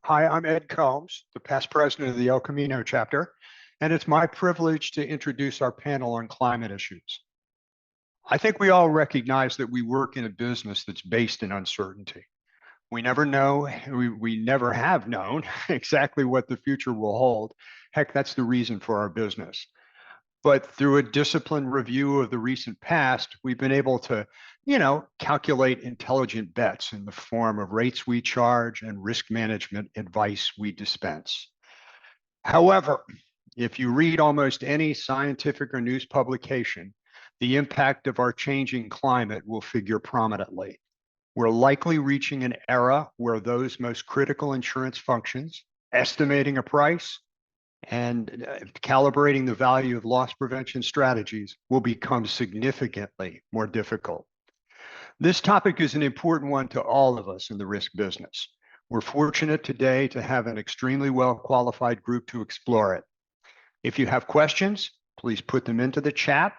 Hi, I'm Ed Combs, the past president of the El Camino chapter, and it's my privilege to introduce our panel on climate issues. I think we all recognize that we work in a business that's based in uncertainty. We never know, we never have known exactly what the future will hold. Heck, that's the reason for our business. But through a disciplined review of the recent past, we've been able to, calculate intelligent bets in the form of rates we charge and risk management advice we dispense. However, if you read almost any scientific or news publication, the impact of our changing climate will figure prominently. We're likely reaching an era where those most critical insurance functions, estimating a price, and calibrating the value of loss prevention strategies will become significantly more difficult. This topic is an important one to all of us in the risk business. We're fortunate today to have an extremely well-qualified group to explore it. If you have questions, please put them into the chat.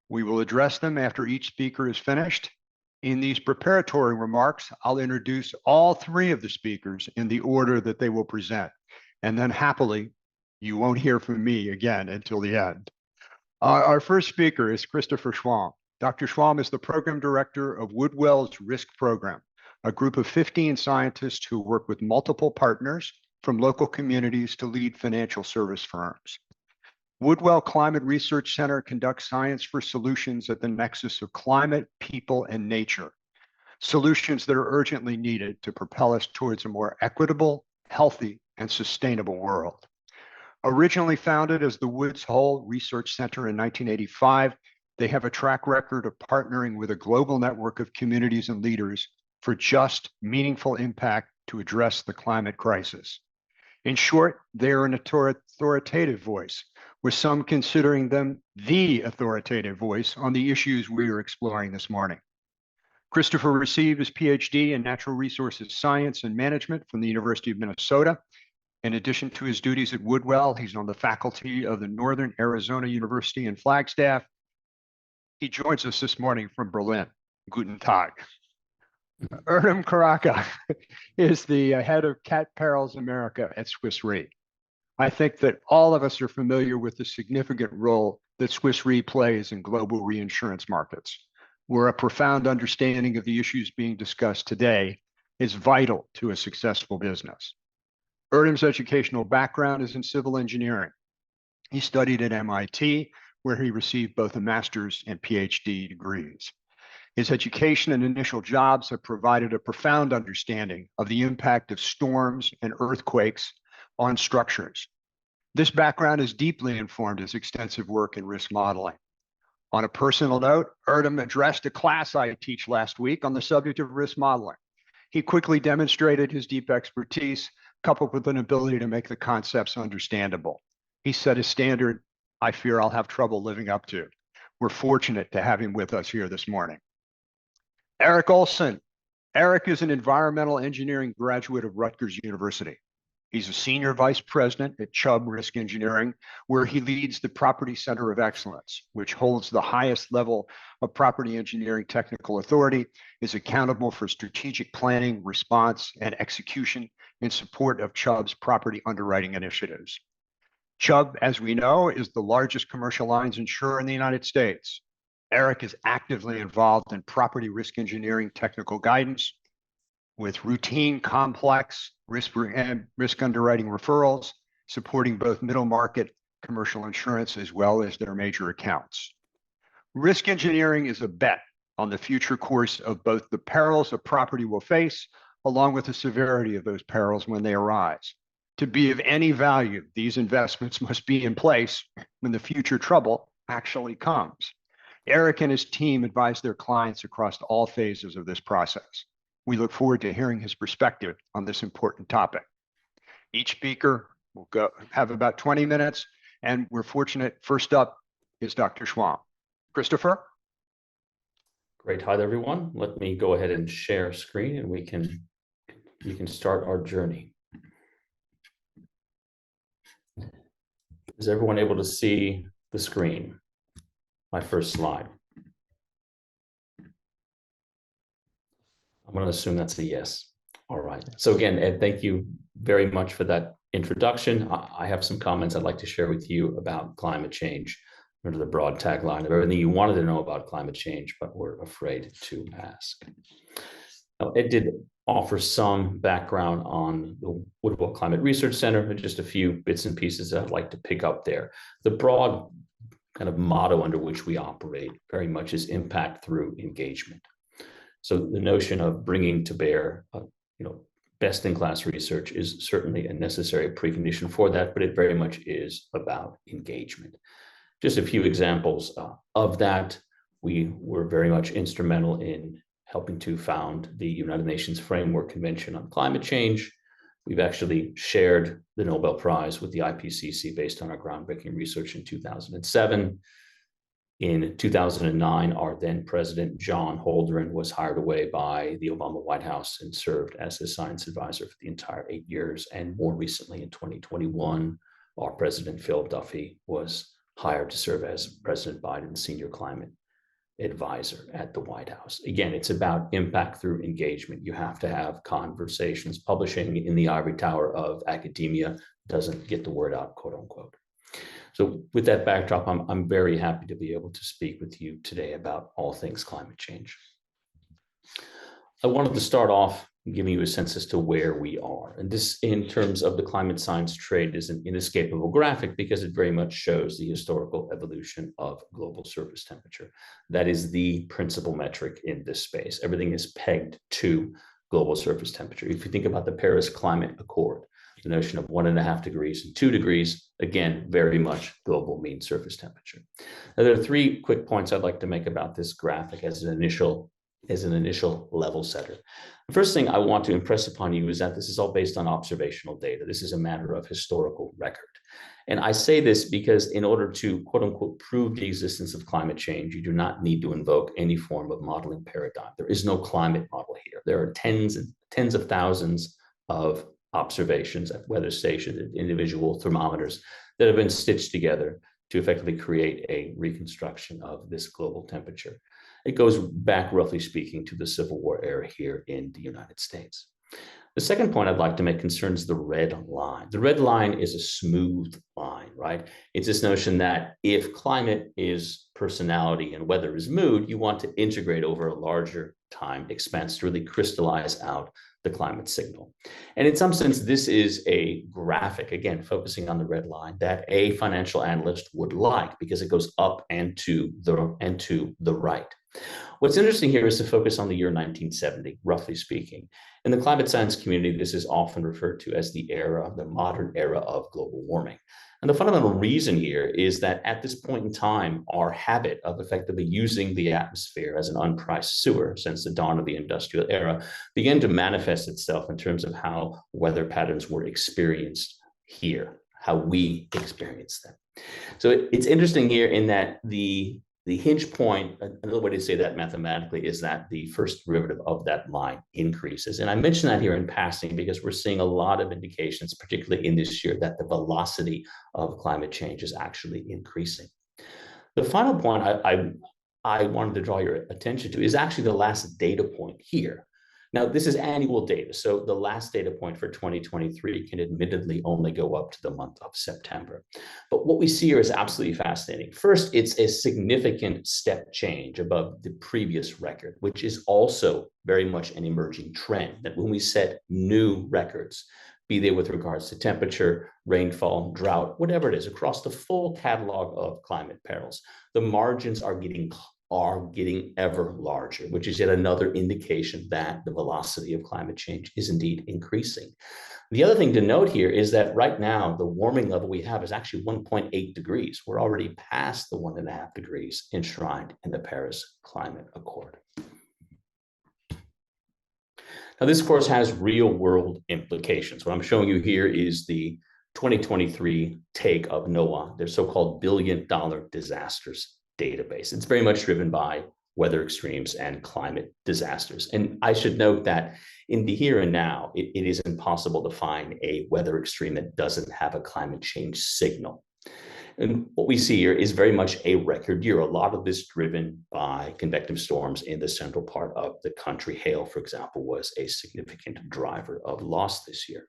We will address them after each speaker is finished. In these preparatory remarks, I'll introduce all three of the speakers in the order that they will present, and then happily, you won't hear from me again until the end. Our first speaker is Christopher Schwalm. Dr. Schwalm is the program director of Woodwell's Risk Program, a group of 15 scientists who work with multiple partners from local communities to lead financial service firms. Woodwell Climate Research Center conducts science for solutions at the nexus of climate, people, and nature, solutions that are urgently needed to propel us towards a more equitable, healthy, and sustainable world. Originally founded as the Woods Hole Research Center in 1985, they have a track record of partnering with a global network of communities and leaders for just, meaningful impact to address the climate crisis. In short, they are an authoritative voice, with some considering them the authoritative voice on the issues we are exploring this morning. Christopher received his PhD in Natural Resources Science and Management from the University of Minnesota. In addition to his duties at Woodwell, he's on the faculty of the Northern Arizona University in Flagstaff. He joins us this morning from Berlin. Guten Tag. Erdem Karaka is the head of Cat Perils America at Swiss Re. I think that all of us are familiar with the significant role that Swiss Re plays in global reinsurance markets, where a profound understanding of the issues being discussed today is vital to a successful business. Erdem's educational background is in civil engineering. He studied at MIT, where he received both a master's and PhD degrees. His education and initial jobs have provided a profound understanding of the impact of storms and earthquakes on structures. This background has deeply informed his extensive work in risk modeling. On a personal note, Erdem addressed a class I teach last week on the subject of risk modeling. He quickly demonstrated his deep expertise, coupled with an ability to make the concepts understandable. He set a standard I fear I'll have trouble living up to. We're fortunate to have him with us here this morning. Eric Olson. Eric is an environmental engineering graduate of Rutgers University. He's a senior vice president at Chubb Risk Engineering, where he leads the Property Center of Excellence, which holds the highest level of property engineering technical authority, is accountable for strategic planning, response, and execution in support of Chubb's property underwriting initiatives. Chubb, as we know, is the largest commercial lines insurer in the United States. Eric is actively involved in property risk engineering technical guidance with routine, complex risk underwriting referrals, supporting both middle market commercial insurance as well as their major accounts. Risk engineering is a bet on the future course of both the perils a property will face, along with the severity of those perils when they arise. To be of any value, these investments must be in place when the future trouble actually comes. Eric and his team advise their clients across all phases of this process. We look forward to hearing his perspective on this important topic. Each speaker will have about 20 minutes, and we're fortunate. First up is Dr. Schwalm. Christopher? Great. Hi, everyone. Let me go ahead and share screen, and we can start our journey. Is everyone able to see the screen? My first slide. I'm going to assume that's a yes. All right. So again, Ed, thank you very much for that introduction. I have some comments I'd like to share with you about climate change under the broad tagline of everything you wanted to know about climate change, but were afraid to ask. Now, Ed did offer some background on the Woodwell Climate Research Center, and just a few bits and pieces that I'd like to pick up there. The broad kind of motto under which we operate very much is impact through engagement. So the notion of bringing to bear, best-in-class research is certainly a necessary precondition for that, but it very much is about engagement. Just a few examples of that. We were very much instrumental in helping to found the United Nations Framework Convention on Climate Change. We've actually shared the Nobel Prize with the IPCC based on our groundbreaking research in 2007. In 2009, our then president, John Holdren, was hired away by the Obama White House and served as his science advisor for the entire 8 years. And more recently, in 2021, our president, Phil Duffy, was hired to serve as President Biden's senior climate advisor at the White House. Again, it's about impact through engagement. You have to have conversations. Publishing in the ivory tower of academia doesn't get the word out, quote unquote. So with that backdrop, I'm very happy to be able to speak with you today about all things climate change. I wanted to start off giving you a sense as to where we are. And this, in terms of the climate science trade, is an inescapable graphic because it very much shows the historical evolution of global surface temperature. That is the principal metric in this space. Everything is pegged to global surface temperature. If you think about the Paris Climate Accord, the notion of 1.5 degrees and 2 degrees, again, very much global mean surface temperature. Now, there are 3 quick points I'd like to make about this graphic as an initial level setter. The first thing I want to impress upon you is that this is all based on observational data. This is a matter of historical record. And I say this because in order to, quote unquote, prove the existence of climate change, you do not need to invoke any form of modeling paradigm. There is no climate model here. There are tens of thousands of observations at weather stations and individual thermometers that have been stitched together to effectively create a reconstruction of this global temperature. It goes back, roughly speaking, to the Civil War era here in the United States. The second point I'd like to make concerns the red line. The red line is a smooth line, right? It's this notion that if climate is personality and weather is mood, you want to integrate over a larger time expense to really crystallize out the climate signal. And in some sense, this is a graphic, again, focusing on the red line, that a financial analyst would like because it goes up and to the right. What's interesting here is to focus on the year 1970, roughly speaking. In the climate science community, this is often referred to as the modern era of global warming. And the fundamental reason here is that at this point in time, our habit of effectively using the atmosphere as an unpriced sewer since the dawn of the industrial era began to manifest itself in terms of how weather patterns were experienced here, how we experience them. So it's interesting here in that the hinge point, another way to say that mathematically, is that the first derivative of that line increases. And I mention that here in passing because we're seeing a lot of indications, particularly in this year, that the velocity of climate change is actually increasing. The final point I wanted to draw your attention to is actually the last data point here. Now, this is annual data, so the last data point for 2023 can admittedly only go up to the month of September. But what we see here is absolutely fascinating. First, it's a significant step change above the previous record, which is also very much an emerging trend, that when we set new records, be they with regards to temperature, rainfall, drought, whatever it is, across the full catalog of climate perils, the margins are getting ever larger, which is yet another indication that the velocity of climate change is indeed increasing. The other thing to note here is that right now, the warming level we have is actually 1.8 degrees. We're already past the 1.5 degrees enshrined in the Paris Climate Accord. Now, this, of course, has real-world implications. What I'm showing you here is the 2023 take of NOAA, their so-called billion-dollar disasters database. It's very much driven by weather extremes and climate disasters. And I should note that in the here and now, it is impossible to find a weather extreme that doesn't have a climate change signal. And what we see here is very much a record year. A lot of this driven by convective storms in the central part of the country. Hail, for example, was a significant driver of loss this year.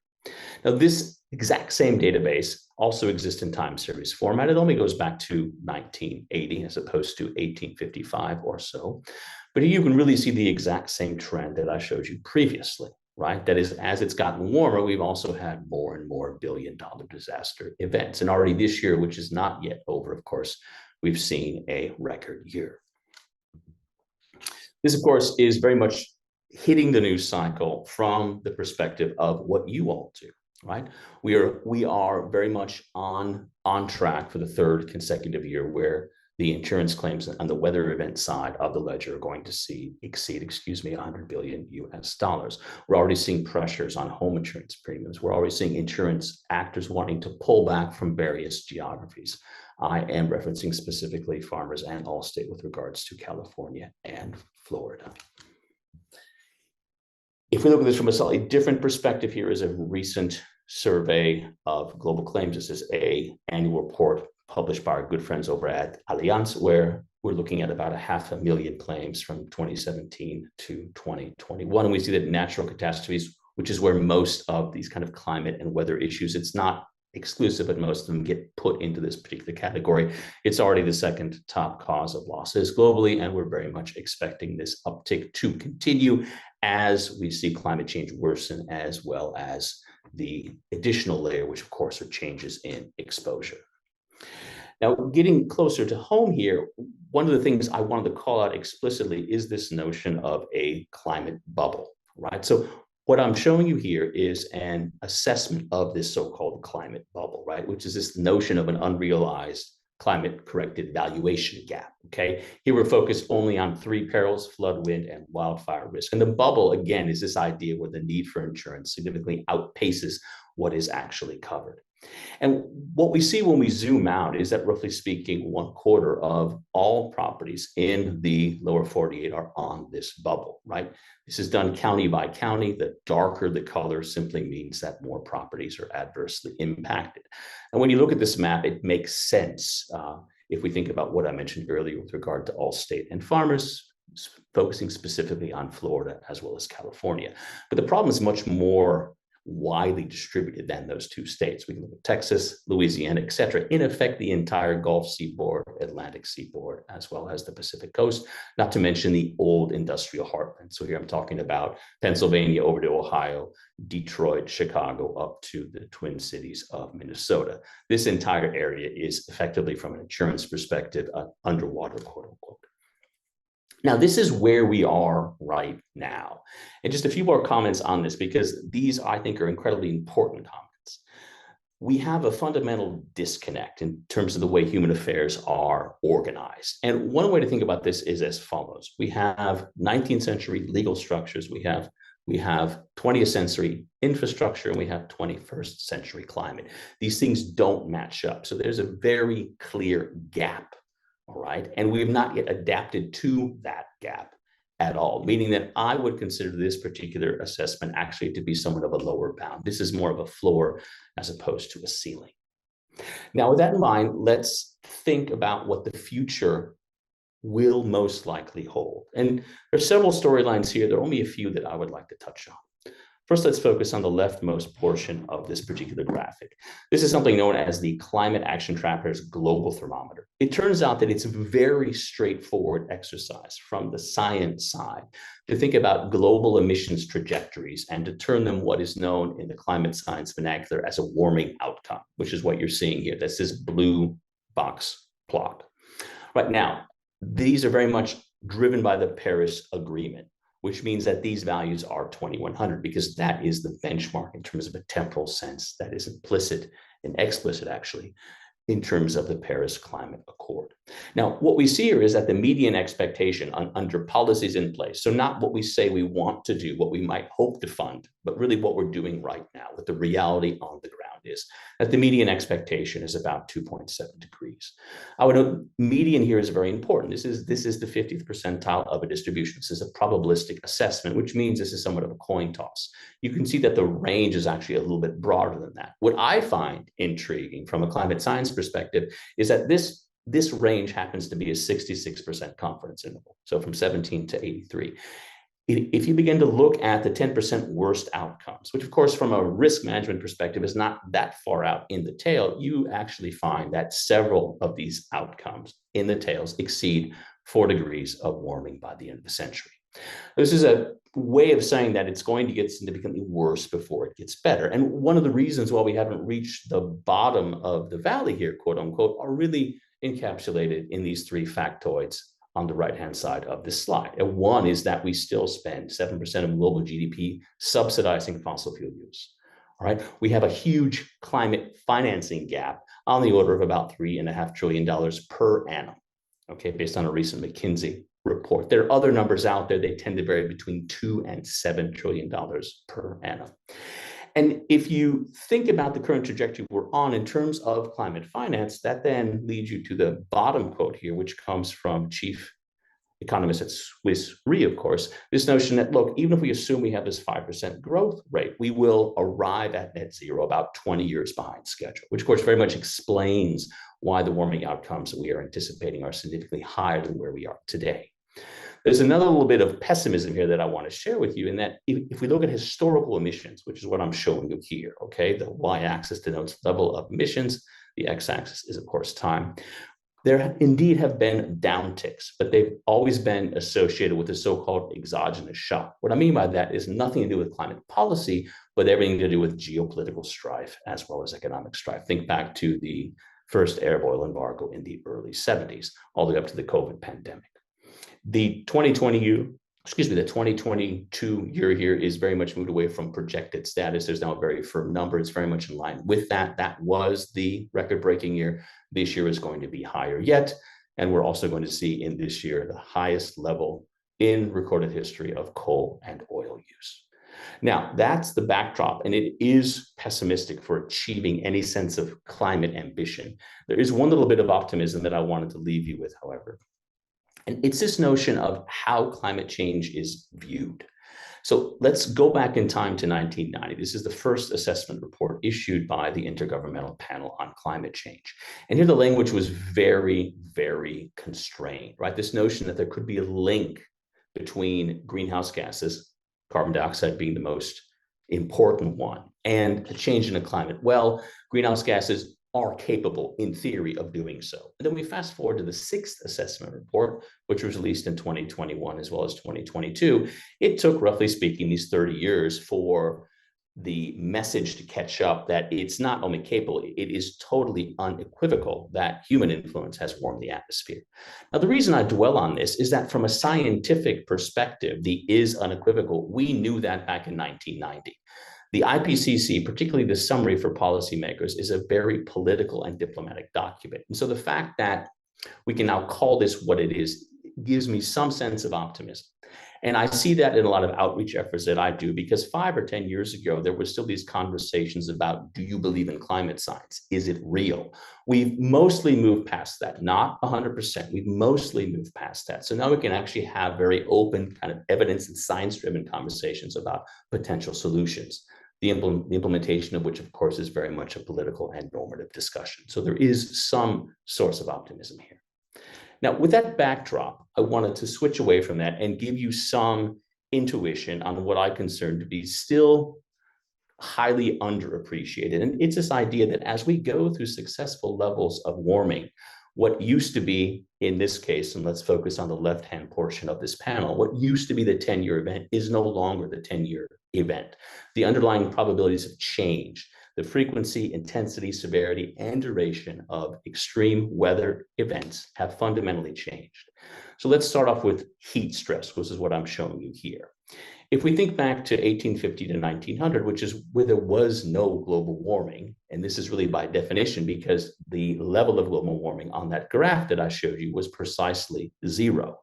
Now, this exact same database also exists in time series format. It only goes back to 1980 as opposed to 1855 or so. But here you can really see the exact same trend that I showed you previously, right? That is, as it's gotten warmer, we've also had more and more billion-dollar disaster events. And already this year, which is not yet over, of course, we've seen a record year. This, of course, is very much hitting the news cycle from the perspective of what you all do, right? We are very much on track for the third consecutive year where the insurance claims on the weather event side of the ledger are going to exceed 100 billion US dollars. We're already seeing pressures on home insurance premiums. We're already seeing insurance actors wanting to pull back from various geographies. I am referencing specifically Farmers and Allstate with regards to California and Florida. If we look at this from a slightly different perspective, here is a recent survey of global claims. This is an annual report published by our good friends over at Allianz, where we're looking at about 500,000 claims from 2017 to 2021. And we see that natural catastrophes, which is where most of these kind of climate and weather issues, it's not exclusive, but most of them get put into this particular category. It's already the second top cause of losses globally, and we're very much expecting this uptick to continue as we see climate change worsen, as well as the additional layer, which of course are changes in exposure. Now, getting closer to home here, one of the things I wanted to call out explicitly is this notion of a climate bubble, right? So what I'm showing you here is an assessment of this so-called climate bubble, right? Which is this notion of an unrealized climate-corrected valuation gap, okay? Here we're focused only on three perils: flood, wind, and wildfire risk. And the bubble, again, is this idea where the need for insurance significantly outpaces what is actually covered. And what we see when we zoom out is that, roughly speaking, 1/4 of all properties in the lower 48 are on this bubble, right? This is done county by county. The darker the color simply means that more properties are adversely impacted. And when you look at this map, it makes sense if we think about what I mentioned earlier with regard to Allstate and Farmers, focusing specifically on Florida as well as California. But the problem is much more widely distributed than those two states. We can look at Texas, Louisiana, et cetera. In effect, the entire Gulf seaboard, Atlantic seaboard, as well as the Pacific coast, not to mention the old industrial heartland. So here I'm talking about Pennsylvania over to Ohio, Detroit, Chicago, up to the Twin Cities of Minnesota. This entire area is effectively, from an insurance perspective, underwater, quote unquote. Now, this is where we are right now. And just a few more comments on this, because these, I think, are incredibly important comments. We have a fundamental disconnect in terms of the way human affairs are organized. And one way to think about this is as follows. We have 19th century legal structures. We have 20th century infrastructure, and we have 21st century climate. These things don't match up. So there's a very clear gap. All right. And we have not yet adapted to that gap at all, meaning that I would consider this particular assessment actually to be somewhat of a lower bound. This is more of a floor as opposed to a ceiling. Now, with that in mind, let's think about what the future will most likely hold. And there's several storylines here. There are only a few that I would like to touch on. First, let's focus on the leftmost portion of this particular graphic. This is something known as the Climate Action Tracker's Global Thermometer. It turns out that it's a very straightforward exercise from the science side to think about global emissions trajectories and to turn them what is known in the climate science vernacular as a warming outcome, which is what you're seeing here. That's this blue box plot. Right now, these are very much driven by the Paris Agreement, which means that these values are 2100, because that is the benchmark in terms of a temporal sense that is implicit and explicit, actually, in terms of the Paris Climate Accord. Now, what we see here is that the median expectation under policies in place, so not what we say we want to do, what we might hope to fund, but really what we're doing right now with the reality on the ground, is, that the median expectation is about 2.7 degrees. I would note median here is very important. This is the 50th percentile of a distribution. This is a probabilistic assessment, which means this is somewhat of a coin toss. You can see that the range is actually a little bit broader than that. What I find intriguing from a climate science perspective is that this range happens to be a 66% confidence interval, so from 17 to 83. If you begin to look at the 10% worst outcomes, which of course from a risk management perspective is not that far out in the tail, you actually find that several of these outcomes in the tails exceed 4 degrees of warming by the end of the century. This is a way of saying that it's going to get significantly worse before it gets better. And one of the reasons why we haven't reached the bottom of the valley here, quote unquote, are really encapsulated in these 3 factoids on the right-hand side of this slide. And one is that we still spend 7% of global GDP subsidizing fossil fuel use. All right, we have a huge climate financing gap on the order of about $3.5 trillion per annum, okay, based on a recent McKinsey report. There are other numbers out there. They tend to vary between $2 and $7 trillion per annum. And if you think about the current trajectory we're on in terms of climate finance, that then leads you to the bottom quote here, which comes from chief economist at Swiss Re, of course, this notion that, look, even if we assume we have this 5% growth rate, we will arrive at net zero about 20 years behind schedule, which of course very much explains why the warming outcomes that we are anticipating are significantly higher than where we are today. There's another little bit of pessimism here that I want to share with you, in that if we look at historical emissions, which is what I'm showing you here, okay, the y-axis denotes level of emissions, the x-axis is, of course, time. There indeed have been downticks, but they've always been associated with a so-called exogenous shock. What I mean by that is nothing to do with climate policy, but everything to do with geopolitical strife as well as economic strife. Think back to the first Arab oil embargo in the early 70s, all the way up to the COVID pandemic. The 2022 year here is very much moved away from projected status. There's now a very firm number. It's very much in line with that. That was the record-breaking year. This year is going to be higher yet. And we're also going to see in this year the highest level in recorded history of coal and oil use. Now, that's the backdrop, and it is pessimistic for achieving any sense of climate ambition. There is one little bit of optimism that I wanted to leave you with, however. And it's this notion of how climate change is viewed. So let's go back in time to 1990. This is the first assessment report issued by the Intergovernmental Panel on Climate Change. And here the language was very, very constrained, right? This notion that there could be a link between greenhouse gases, carbon dioxide being the most important one, and a change in the climate. Well, greenhouse gases are capable, in theory, of doing so. And then we fast forward to the 6th assessment report, which was released in 2021 as well as 2022. It took, roughly speaking, these 30 years for the message to catch up that it's not only capable, it is totally unequivocal that human influence has warmed the atmosphere. Now, the reason I dwell on this is that from a scientific perspective, the is unequivocal. We knew that back in 1990. The IPCC, particularly the summary for policymakers, is a very political and diplomatic document. And so the fact that we can now call this what it is gives me some sense of optimism. And I see that in a lot of outreach efforts that I do, because 5 or 10 years ago, there were still these conversations about, do you believe in climate science? Is it real? We've mostly moved past that, not 100%. We've mostly moved past that. So now we can actually have very open kind of evidence and science-driven conversations about potential solutions. The implementation of which, of course, is very much a political and normative discussion. So there is some source of optimism here. Now, with that backdrop, I wanted to switch away from that and give you some intuition on what I consider to be still highly underappreciated. And it's this idea that as we go through successful levels of warming, what used to be, in this case, and let's focus on the left-hand portion of this panel, what used to be the 10-year event is no longer the 10-year event. The underlying probabilities have changed. The frequency, intensity, severity, and duration of extreme weather events have fundamentally changed. So let's start off with heat stress, which is what I'm showing you here. If we think back to 1850 to 1900, which is where there was no global warming, and this is really by definition because the level of global warming on that graph that I showed you was precisely 0.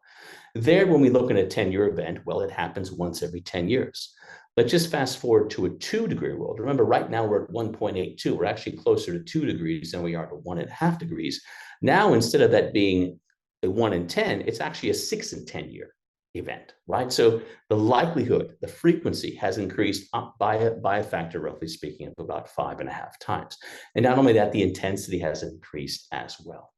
There, when we look at a 10-year event, well, it happens once every 10 years. Let's just fast forward to a 2-degree world. Remember, right now we're at 1.82. We're actually closer to 2 degrees than we are to 1.5 degrees. Now, instead of that being a 1 in 10, it's actually a 6 in 10 year event, right? So the likelihood, the frequency has increased up by a factor, roughly speaking, of about 5.5 times. And not only that, the intensity has increased as well.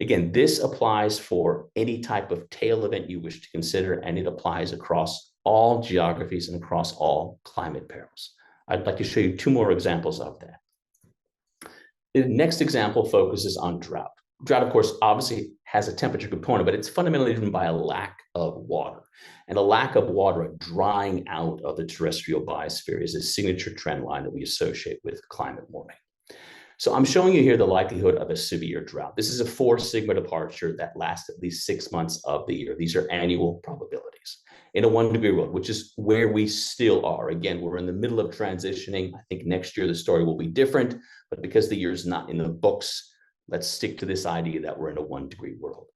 Again, this applies for any type of tail event you wish to consider, and it applies across all geographies and across all climate perils. I'd like to show you 2 more examples of that. The next example focuses on drought. Drought, of course, obviously has a temperature component, but it's fundamentally driven by a lack of water. And a lack of water, a drying out of the terrestrial biosphere, is a signature trend line that we associate with climate warming. So I'm showing you here the likelihood of a severe drought. This is a 4 sigma departure that lasts at least 6 months of the year. These are annual probabilities in a 1-degree world, which is where we still are. Again, we're in the middle of transitioning. I think next year the story will be different, but because the year is not in the books, let's stick to this idea that we're in a 1-degree world.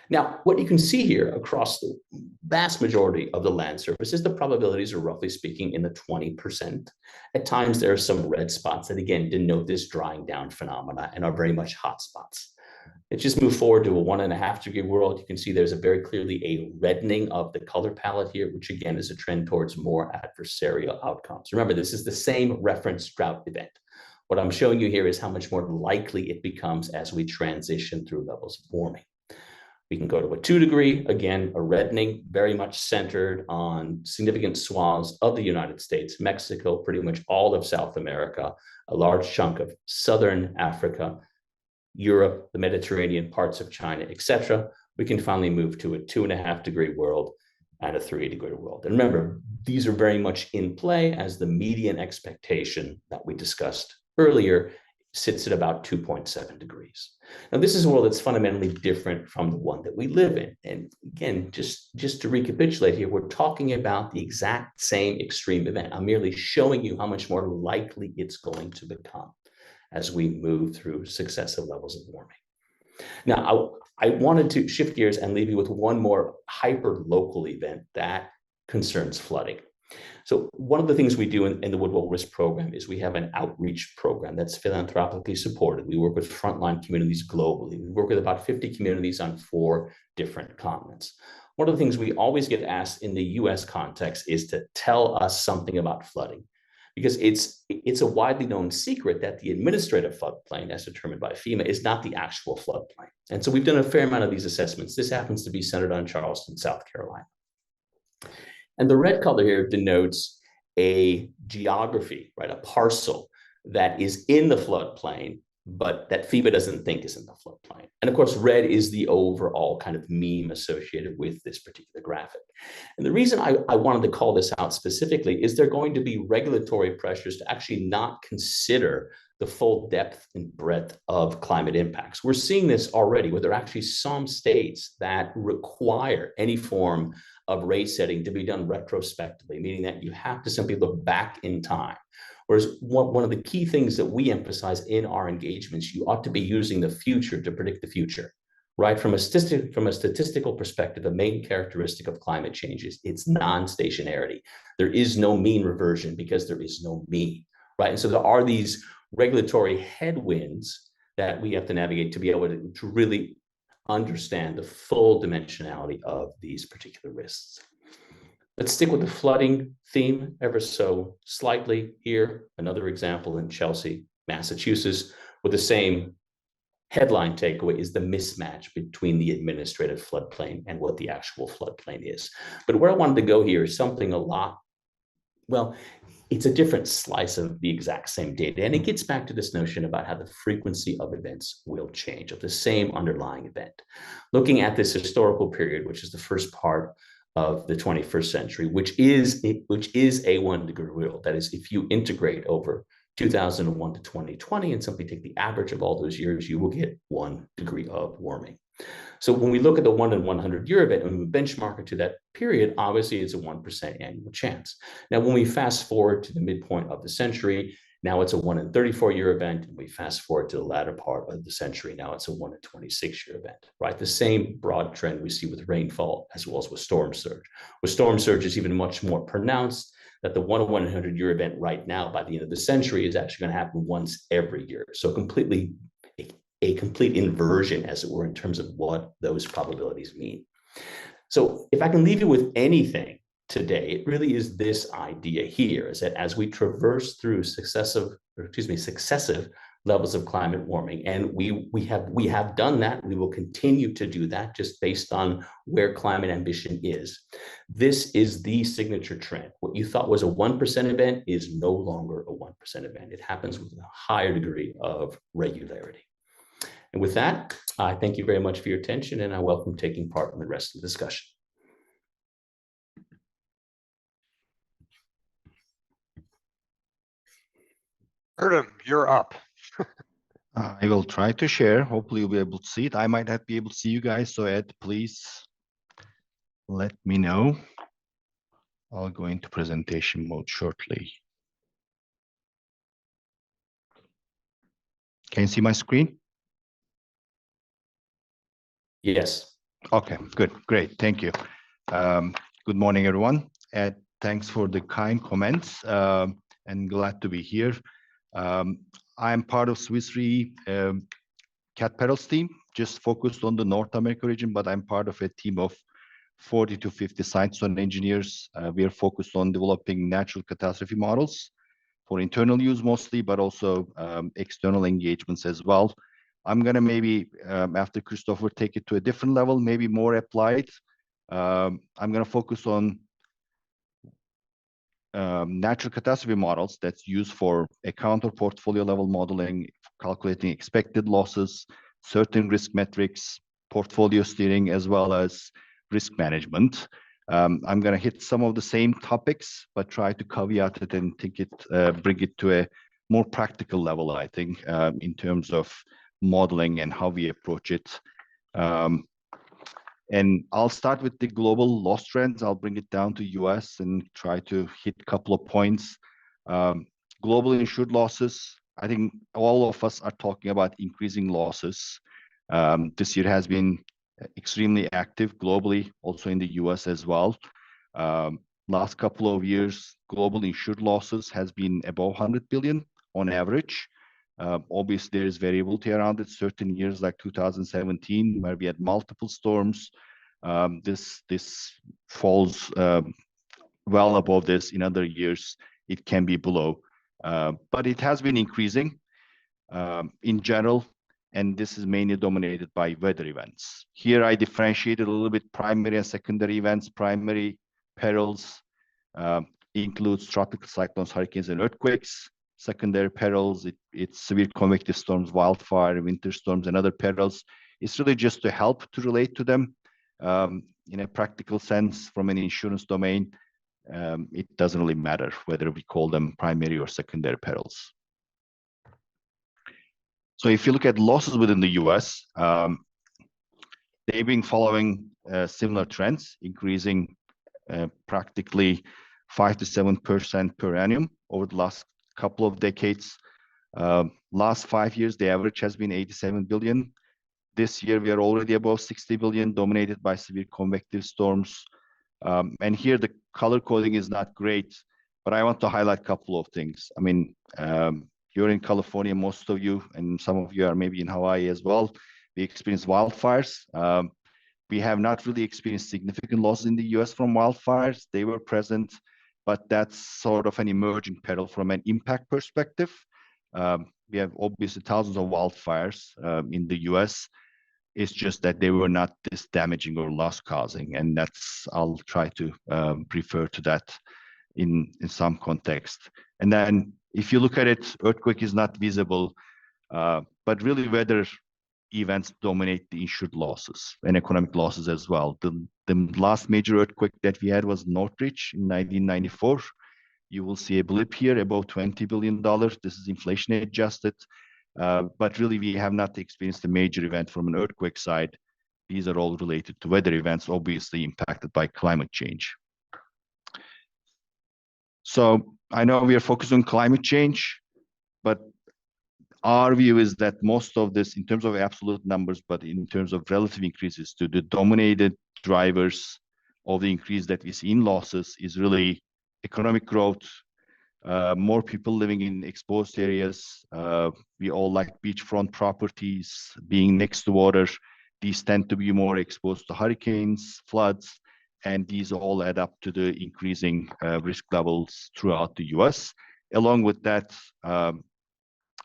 Now, what you can see here across the vast majority of the land surface is the probabilities are roughly speaking in the 20%. At times, there are some red spots that, again, denote this drying down phenomena and are very much hot spots. Let's just move forward to a 1.5-degree world. You can see there's a very clearly a reddening of the color palette here, which again is a trend towards more adversarial outcomes. Remember, this is the same reference drought event. What I'm showing you here is how much more likely it becomes as we transition through levels of warming. We can go to a 2-degree, again, a reddening, very much centered on significant swaths of the United States, Mexico, pretty much all of South America, a large chunk of Southern Africa, Europe, the Mediterranean, parts of China, etc. We can finally move to a 2.5-degree world and a 3-degree world. And remember, these are very much in play as the median expectation that we discussed earlier sits at about 2.7 degrees. Now, this is a world that's fundamentally different from the one that we live in. And again, just to recapitulate here, we're talking about the exact same extreme event. I'm merely showing you how much more likely it's going to become as we move through successive levels of warming. Now, I wanted to shift gears and leave you with one more hyper-local event that concerns flooding. So one of the things we do in the Woodwell Risk Program is we have an outreach program that's philanthropically supported. We work with frontline communities globally. We work with about 50 communities on 4 different continents. One of the things we always get asked in the US context is to tell us something about flooding, because it's a widely known secret that the administrative floodplain, as determined by FEMA, is not the actual floodplain. And so we've done a fair amount of these assessments. This happens to be centered on Charleston, South Carolina. And the red color here denotes a geography, right? A parcel that is in the floodplain, but that FEMA doesn't think is in the floodplain. And of course, red is the overall kind of meme associated with this particular graphic. And the reason I wanted to call this out specifically is there are going to be regulatory pressures to actually not consider the full depth and breadth of climate impacts. We're seeing this already, where there are actually some states that require any form of rate setting to be done retrospectively, meaning that you have to simply look back in time. Whereas one of the key things that we emphasize in our engagements, you ought to be using the future to predict the future, right? From a statistical perspective, the main characteristic of climate change is its non-stationarity. There is no mean reversion because there is no mean, right? And so there are these regulatory headwinds that we have to navigate to be able to really understand the full dimensionality of these particular risks. Let's stick with the flooding theme ever so slightly here. Another example in Chelsea, Massachusetts, with the same headline takeaway is the mismatch between the administrative floodplain and what the actual floodplain is. But where I wanted to go here is something it's a different slice of the exact same data. And it gets back to this notion about how the frequency of events will change, of the same underlying event. Looking at this historical period, which is the first part of the 21st century, which is a 1-degree world. That is, if you integrate over 2001 to 2020 and simply take the average of all those years, you will get 1 degree of warming. So when we look at the 1 in 100 year event, and we benchmark it to that period, obviously it's a 1% annual chance. Now, when we fast forward to the midpoint of the century, Now it's a 1 in 34-year event, and we fast forward to the latter part of the century. Now it's a 1 in 26-year event, right? The same broad trend we see with rainfall as well as with storm surge. With storm surge, it's even much more pronounced that the 1 in 100-year event right now by the end of the century is actually going to happen once every year. So completely a complete inversion, as it were, in terms of what those probabilities mean. So if I can leave you with anything today, it really is this idea here, is that as we traverse through successive levels of climate warming, and we have done that, we will continue to do that just based on where climate ambition is. This is the signature trend. What you thought was a 1% event is no longer a 1% event. It happens with a higher degree of regularity. And with that, I thank you very much for your attention, and I welcome taking part in the rest of the discussion. Erdem, you're up. I will try to share. Hopefully you'll be able to see it. I might not be able to see you guys, so Ed, please let me know. I'll go into presentation mode shortly. Can you see my screen? Yes. Okay, good, great, thank you. Good morning, everyone. Ed, thanks for the kind comments, and glad to be here. I'm part of Swiss Re Cat Perils team, just focused on the North America region, but I'm part of a team of 40 to 50 scientists and engineers. We are focused on developing natural catastrophe models for internal use mostly, but also external engagements as well. I'm gonna maybe, after Christopher, take it to a different level, maybe more applied. I'm gonna focus on natural catastrophe models that's used for account or portfolio level modeling, calculating expected losses, certain risk metrics, portfolio steering, as well as risk management. I'm going to hit some of the same topics, but try to caveat it and bring it to a more practical level, I think, in terms of modeling and how we approach it. And I'll start with the global loss trends. I'll bring it down to US and try to hit a couple of points. Global insured losses, I think all of us are talking about increasing losses. This year has been extremely active globally, also in the US as well. Last couple of years, global insured losses has been above 100 billion on average. Obviously, there is variability around it. Certain years like 2017, where we had multiple storms, this falls well above this. In other years, it can be below. But it has been increasing in general, and this is mainly dominated by weather events. Here, I differentiated a little bit primary and secondary events. Primary perils includes tropical cyclones, hurricanes, and earthquakes. Secondary perils, it's severe convective storms, wildfire, winter storms, and other perils. It's really just to help to relate to them in a practical sense from an insurance domain. It doesn't really matter whether we call them primary or secondary perils. So if you look at losses within the US, they've been following similar trends, increasing practically 5 to 7% per annum over the last couple of decades. Last 5 years, the average has been 87 billion. This year, we are already above 60 billion, dominated by severe convective storms. And here, the color coding is not great, but I want to highlight a couple of things. I mean, you're in California, most of you, and some of you are maybe in Hawaii as well. We experienced wildfires. We have not really experienced significant losses in the US from wildfires. They were present, but that's sort of an emerging peril from an impact perspective. We have obviously thousands of wildfires in the US. It's just that they were not this damaging or loss causing. And I'll try to refer to that in some context. And then if you look at it, earthquake is not visible, but really weather events dominate the insured losses and economic losses as well. The last major earthquake that we had was Northridge in 1994. You will see a blip here, above $20 billion. This is inflation adjusted. But really, we have not experienced a major event from an earthquake side. These are all related to weather events, obviously impacted by climate change. So I know we are focused on climate change. but our view is that most of this, in terms of absolute numbers, but in terms of relative increases to the dominated drivers of the increase that we see in losses, is really economic growth, more people living in exposed areas. We all like beachfront properties, being next to water. These tend to be more exposed to hurricanes, floods, and these all add up to the increasing risk levels throughout the US. Along with that,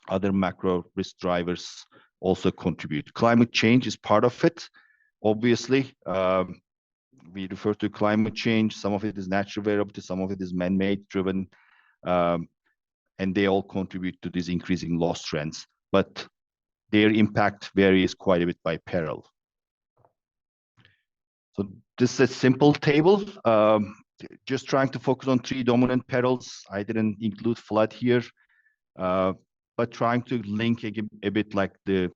other macro risk drivers also contribute. Climate change is part of it, obviously. We refer to climate change. Some of it is natural variability, some of it is man-made driven, and they all contribute to these increasing loss trends. But their impact varies quite a bit by peril. So this is a simple table, just trying to focus on 3 dominant perils. I didn't include flood here, but trying to link a bit like the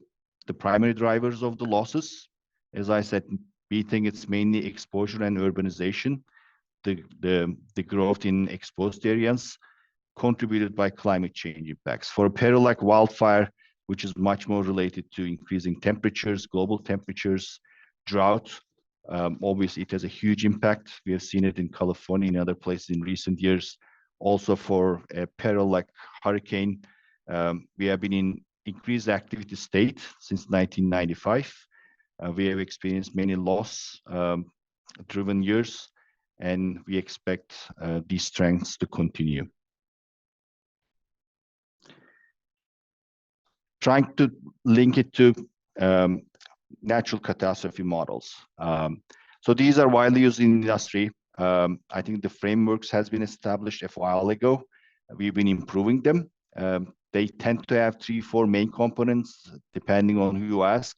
primary drivers of the losses. As I said, we think it's mainly exposure and urbanization, the growth in exposed areas contributed by climate change impacts. For a peril like wildfire, which is much more related to increasing temperatures, global temperatures, drought, obviously it has a huge impact. We have seen it in California and other places in recent years. Also for a peril like hurricane, we have been in increased activity state since 1995. We have experienced many loss-driven years, and we expect these trends to continue. Trying to link it to natural catastrophe models. So these are widely used in the industry. I think the frameworks has been established a while ago. We've been improving them. They tend to have 3, 4 main components, depending on who you ask.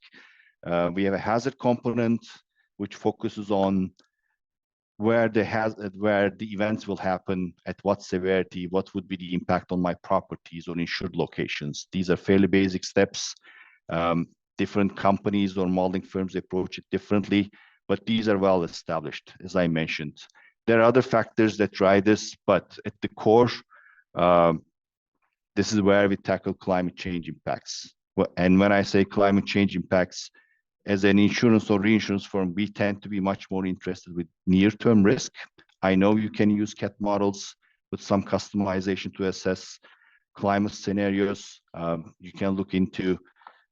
We have a hazard component, which focuses on where the events will happen, at what severity, what would be the impact on my properties or insured locations. These are fairly basic steps. Different companies or modeling firms approach it differently, but these are well established, as I mentioned. There are other factors that drive this, but at the core, this is where we tackle climate change impacts. And when I say climate change impacts, as an insurance or reinsurance firm, we tend to be much more interested with near-term risk. I know you can use CAT models with some customization to assess climate scenarios. You can look into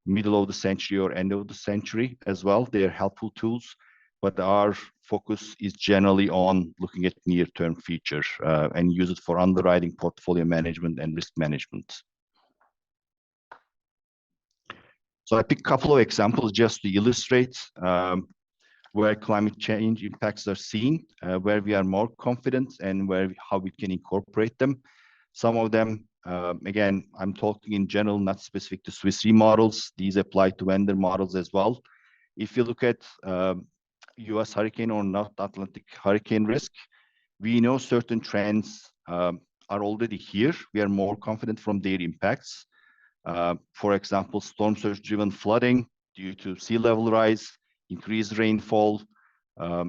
middle of the century or end of the century as well. They are helpful tools, but our focus is generally on looking at near-term features and use it for underwriting, portfolio management, and risk management. So I picked a couple of examples just to illustrate where climate change impacts are seen, where we are more confident, and how we can incorporate them. Some of them, again, I'm talking in general, not specific to Swiss Re models. These apply to vendor models as well. If you look at US hurricane or North Atlantic hurricane risk, we know certain trends are already here. We are more confident from their impacts. For example, storm surge-driven flooding due to sea level rise, increased rainfall,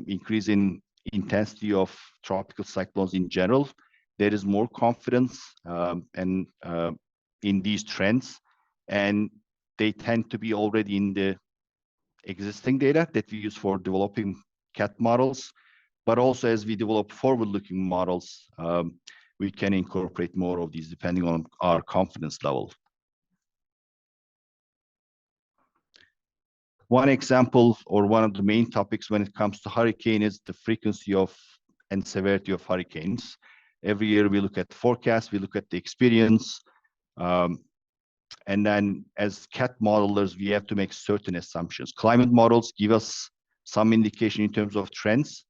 increase in intensity of tropical cyclones in general. There is more confidence in these trends, and they tend to be already in the existing data that we use for developing CAT models. But also as we develop forward-looking models, we can incorporate more of these depending on our confidence level. One example or one of the main topics when it comes to hurricane is the frequency of and severity of hurricanes. Every year we look at the forecast, we look at the experience, and then as CAT modelers, we have to make certain assumptions. Climate models give us some indication in terms of trends,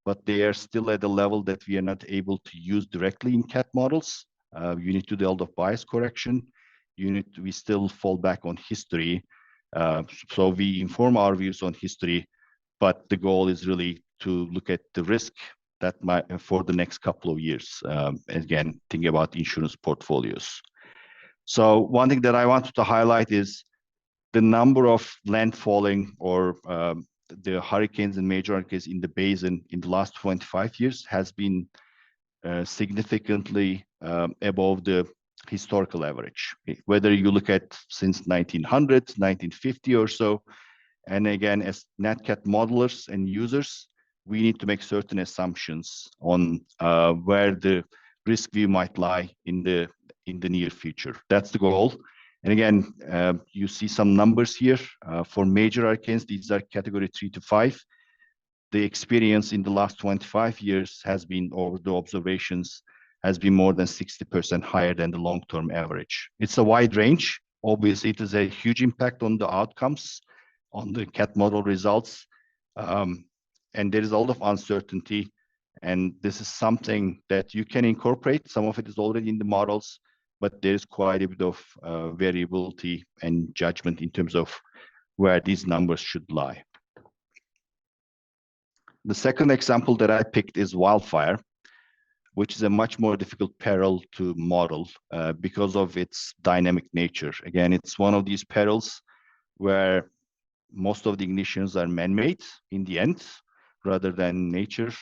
but they are still at a level that we are not able to use directly in CAT models. You need to do a lot of bias correction. We still fall back on history. So we inform our views on history, but the goal is really to look at the risk that might for the next couple of years. Again, thinking about insurance portfolios. So one thing that I wanted to highlight is the number of landfalling or the hurricanes and major hurricanes in the basin in the last 25 years has been significantly above the historical average. Whether you look at since 1900, 1950 or so, and again, as NatCat modelers and users, we need to make certain assumptions on where the risk view might lie in the near future. That's the goal. And again, you see some numbers here for major hurricanes. These are category 3 to 5. The experience in the last 25 years has been, or the observations has been more than 60% higher than the long-term average. It's a wide range. Obviously, it is a huge impact on the outcomes, on the CAT model results. And there is a lot of uncertainty. And this is something that you can incorporate. Some of it is already in the models, but there's quite a bit of variability and judgment in terms of where these numbers should lie. The second example that I picked is wildfire, which is a much more difficult peril to model because of its dynamic nature. Again, it's one of these perils where most of the ignitions are man-made in the end, rather than nature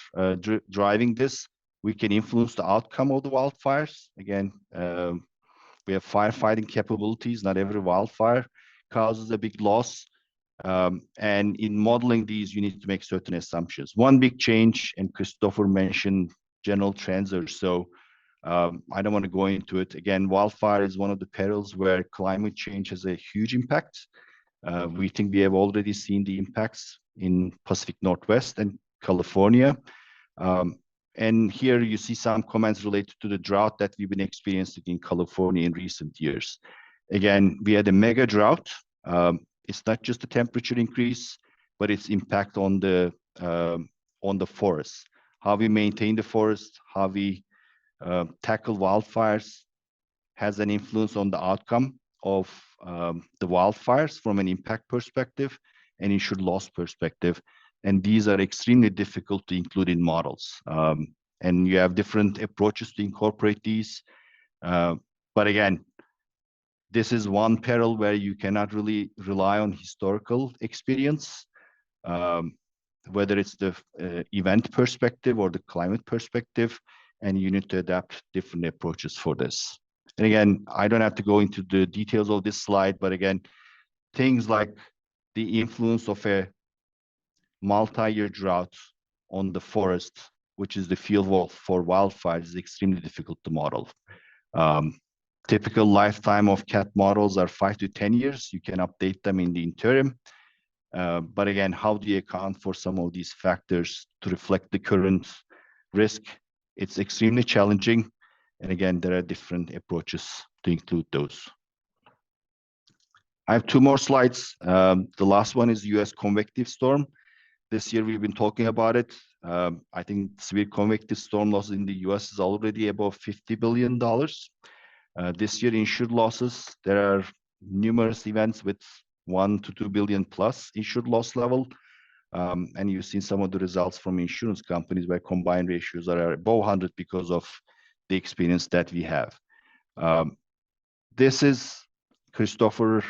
driving this. We can influence the outcome of the wildfires. Again, we have firefighting capabilities. Not every wildfire causes a big loss. And in modeling these, you need to make certain assumptions. One big change, and Christopher mentioned general trends or so. I don't want to go into it. Again, wildfire is one of the perils where climate change has a huge impact. We think we have already seen the impacts in Pacific Northwest and California. And here you see some comments related to the drought that we've been experiencing in California in recent years. Again, we had a mega drought. It's not just the temperature increase, but its impact on the forest. How we maintain the forest, how we tackle wildfires has an influence on the outcome of the wildfires from an impact perspective and insured loss perspective. And these are extremely difficult to include in models. And you have different approaches to incorporate these. But again, this is one peril where you cannot really rely on historical experience, whether it's the event perspective or the climate perspective, and you need to adapt different approaches for this. And again, I don't have to go into the details of this slide, but again, things like the influence of a multi-year drought on the forest, which is the field for wildfires, is extremely difficult to model. Typical lifetime of CAT models are 5 to 10 years. You can update them in the interim. But again, how do you account for some of these factors to reflect the current risk? It's extremely challenging. And again, there are different approaches to include those. I have two more slides. The last one is US convective storm. This year we've been talking about it. I think severe convective storm losses in the US is already above $50 billion. This year, insured losses, there are numerous events with 1 to 2 billion plus insured loss level. And you've seen some of the results from insurance companies where combined ratios are above 100 because of the experience that we have. This is, Christopher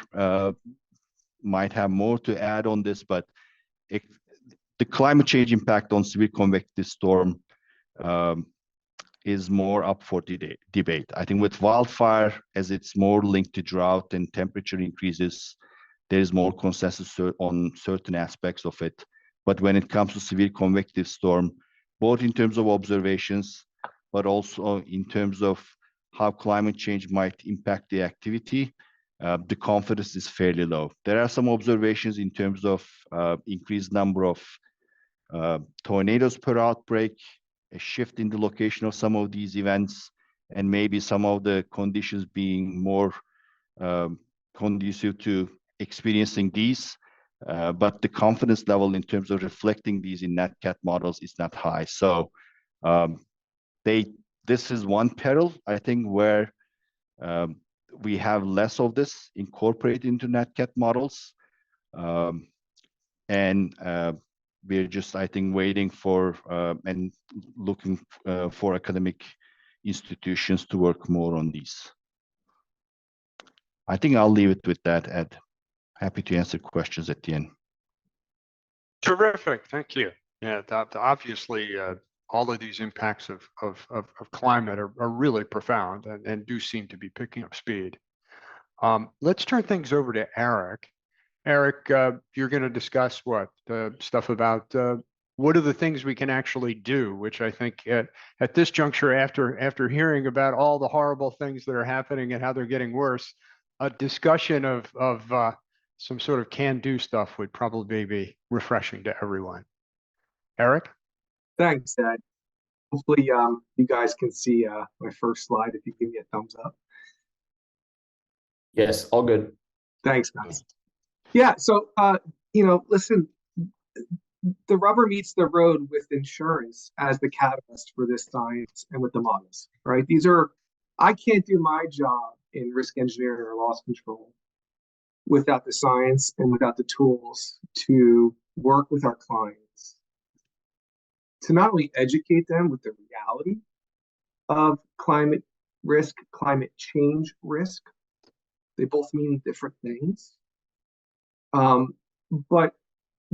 might have more to add on this, but the climate change impact on severe convective storm is more up for debate. I think with wildfire, as it's more linked to drought and temperature increases, there is more consensus on certain aspects of it. But when it comes to severe convective storm, both in terms of observations, but also in terms of how climate change might impact the activity, the confidence is fairly low. There are some observations in terms of increased number of tornadoes per outbreak, a shift in the location of some of these events, and maybe some of the conditions being more conducive to experiencing these. But the confidence level in terms of reflecting these in NatCat models is not high. So this is one peril, I think, where we have less of this incorporated into NatCat models. And we're just, I think, waiting for and looking for academic institutions to work more on these. I think I'll leave it with that, Ed. Happy to answer questions at the end. Terrific, thank you. Yeah, that obviously all of these impacts of climate are really profound and do seem to be picking up speed. Let's turn things over to Eric. Eric, you're going to discuss what? The stuff about what are the things we can actually do, which I think at this juncture, after hearing about all the horrible things that are happening and how they're getting worse, a discussion of some sort of can-do stuff would probably be refreshing to everyone. Eric? Thanks, Ed. Hopefully, you guys can see my first slide if you give me a thumbs up. Yes, all good. Thanks, guys. Yeah, so, listen, the rubber meets the road with insurance as the catalyst for this science and with the models, right? I can't do my job in risk engineering or loss control without the science and without the tools to work with our clients to not only educate them with the reality of climate risk, climate change risk. They both mean different things. But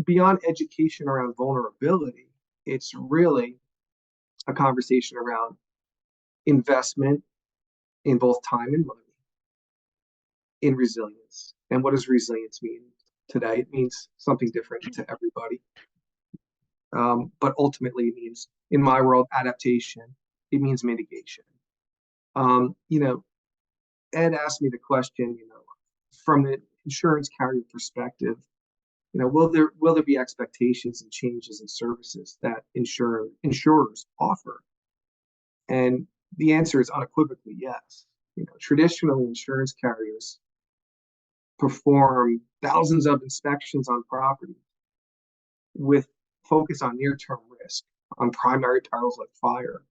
beyond education around vulnerability, it's really a conversation around investment in both time and money, in resilience. And what does resilience mean today? It means something different to everybody. But ultimately it means, in my world, adaptation. It means mitigation. Ed asked me the question, from the insurance carrier perspective, will there be expectations and changes in services that insurers offer? And the answer is unequivocally yes. Traditionally, insurance carriers perform thousands of inspections on property with focus on near-term risk, on primary perils like fire,